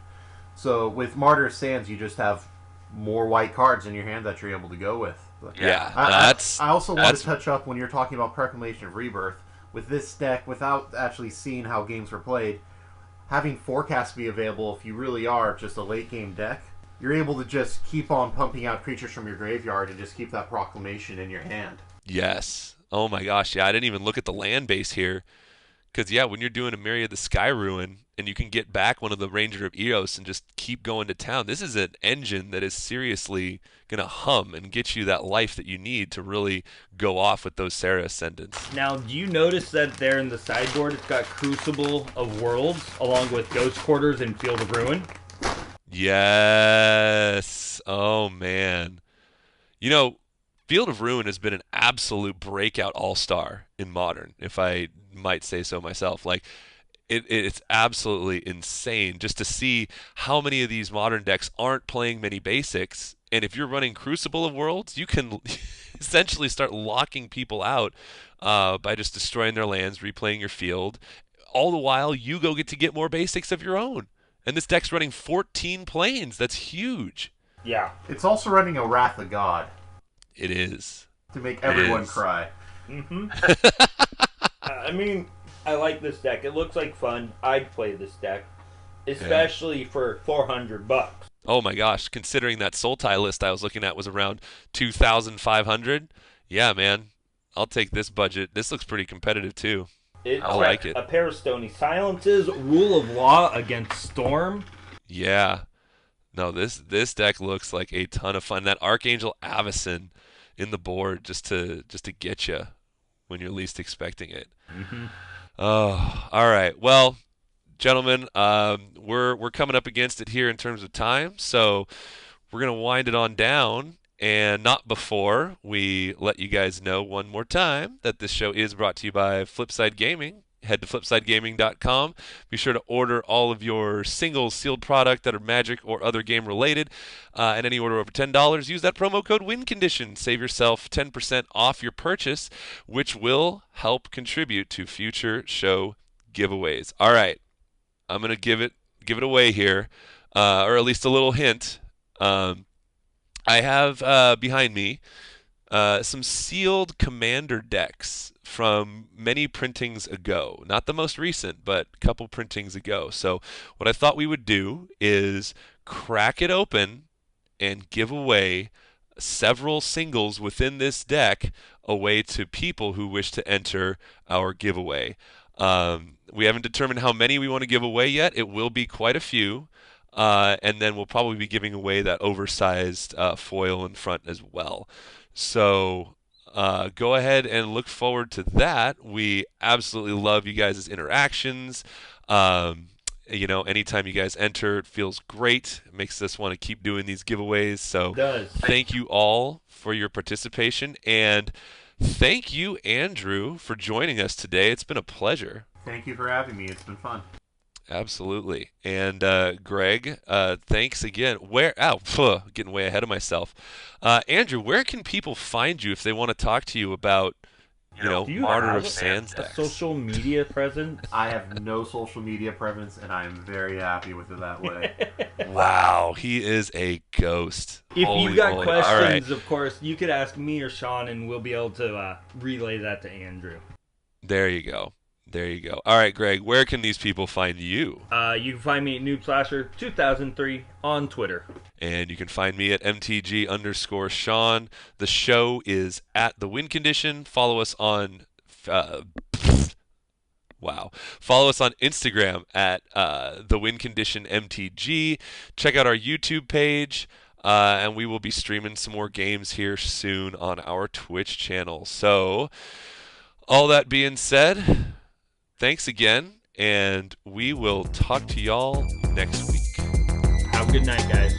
So with Martyr Sands, you just have more white cards in your hand that you're able to go with. But Yeah, I also want to touch up when you're talking about Proclamation of Rebirth. With this deck, without actually seeing how games were played, having Forecast be available if you really are just a late game deck, you're able to just keep on pumping out creatures from your graveyard and just keep that Proclamation in your hand. Yes. Oh my gosh, yeah, I didn't even look at the land base here. Because, yeah, when you're doing a Myriad the Sky Ruin and you can get back one of the Ranger of Eos and just keep going to town, this is an engine that is seriously going to hum and get you that life that you need to really go off with those Sarah Ascendants. Now, do you notice that there in the sideboard it's got Crucible of Worlds along with Ghost Quarters and Field of Ruin? Yes. Oh, man. Field of Ruin has been an absolute breakout all-star in Modern, if I might say so myself. Like, it's absolutely insane just to see how many of these Modern decks aren't playing many basics. And if you're running Crucible of Worlds, you can essentially start locking people out by just destroying their lands, replaying your field. All the while, you get to get more basics of your own. And this deck's running 14 planes. That's huge. Yeah. It's also running a Wrath of God. It is. To make everyone cry. Mm-hmm. I mean, I like this deck. It looks like fun. I'd play this deck. Especially for $400. Oh my gosh, considering that Sultai list I was looking at was around 2,500. Yeah, man. I'll take this budget. This looks pretty competitive too. I like it. A pair of Stony Silences, Rule of Law against Storm. Yeah. No, this deck looks like a ton of fun. That Archangel Avacyn in the board just to get you when you're least expecting it. Mm-hmm. Oh, all right. Well, gentlemen, we're coming up against it here in terms of time, so we're gonna wind it on down. And not before we let you guys know one more time that this show is brought to you by Flipside Gaming. Head to flipsidegaming.com. Be sure to order all of your singles, sealed product that are Magic or other game related. And any order over $10, use that promo code WINCONDITION. Save yourself 10% off your purchase, which will help contribute to future show giveaways. All right, I'm gonna give it away here, or at least a little hint. I have behind me some sealed Commander decks from many printings ago. Not the most recent, but a couple printings ago. So what I thought we would do is crack it open and give away several singles within this deck away to people who wish to enter our giveaway. We haven't determined how many we want to give away yet. It will be quite a few. And then we'll probably be giving away that oversized foil in front as well. So go ahead and look forward to that. We absolutely love you guys' interactions. Anytime you guys enter, it feels great. It makes us want to keep doing these giveaways. So thank you all for your participation. And thank you, Andrew, for joining us today. It's been a pleasure. Thank you for having me. It's been fun. Absolutely. And Greg, thanks again. Getting way ahead of myself. Andrew, where can people find you if they want to talk to you about, Martyr of Sands decks? Social media presence? I have no social media presence, and I am very happy with it that way. Wow, he is a ghost. If you got moly. questions, of course, you could ask me or Sean, and we'll be able to relay that to Andrew. There you go. All right, Greg, where can these people find you? You can find me at NoobSlasher2003 on Twitter. And you can find me at MTG_Sean. The show is at The Win Condition. Follow us on Follow us on Instagram at The Win Condition MTG. Check out our YouTube page. And we will be streaming some more games here soon on our Twitch channel. So, all that being said, thanks again, and we will talk to y'all next week. Have a good night, guys.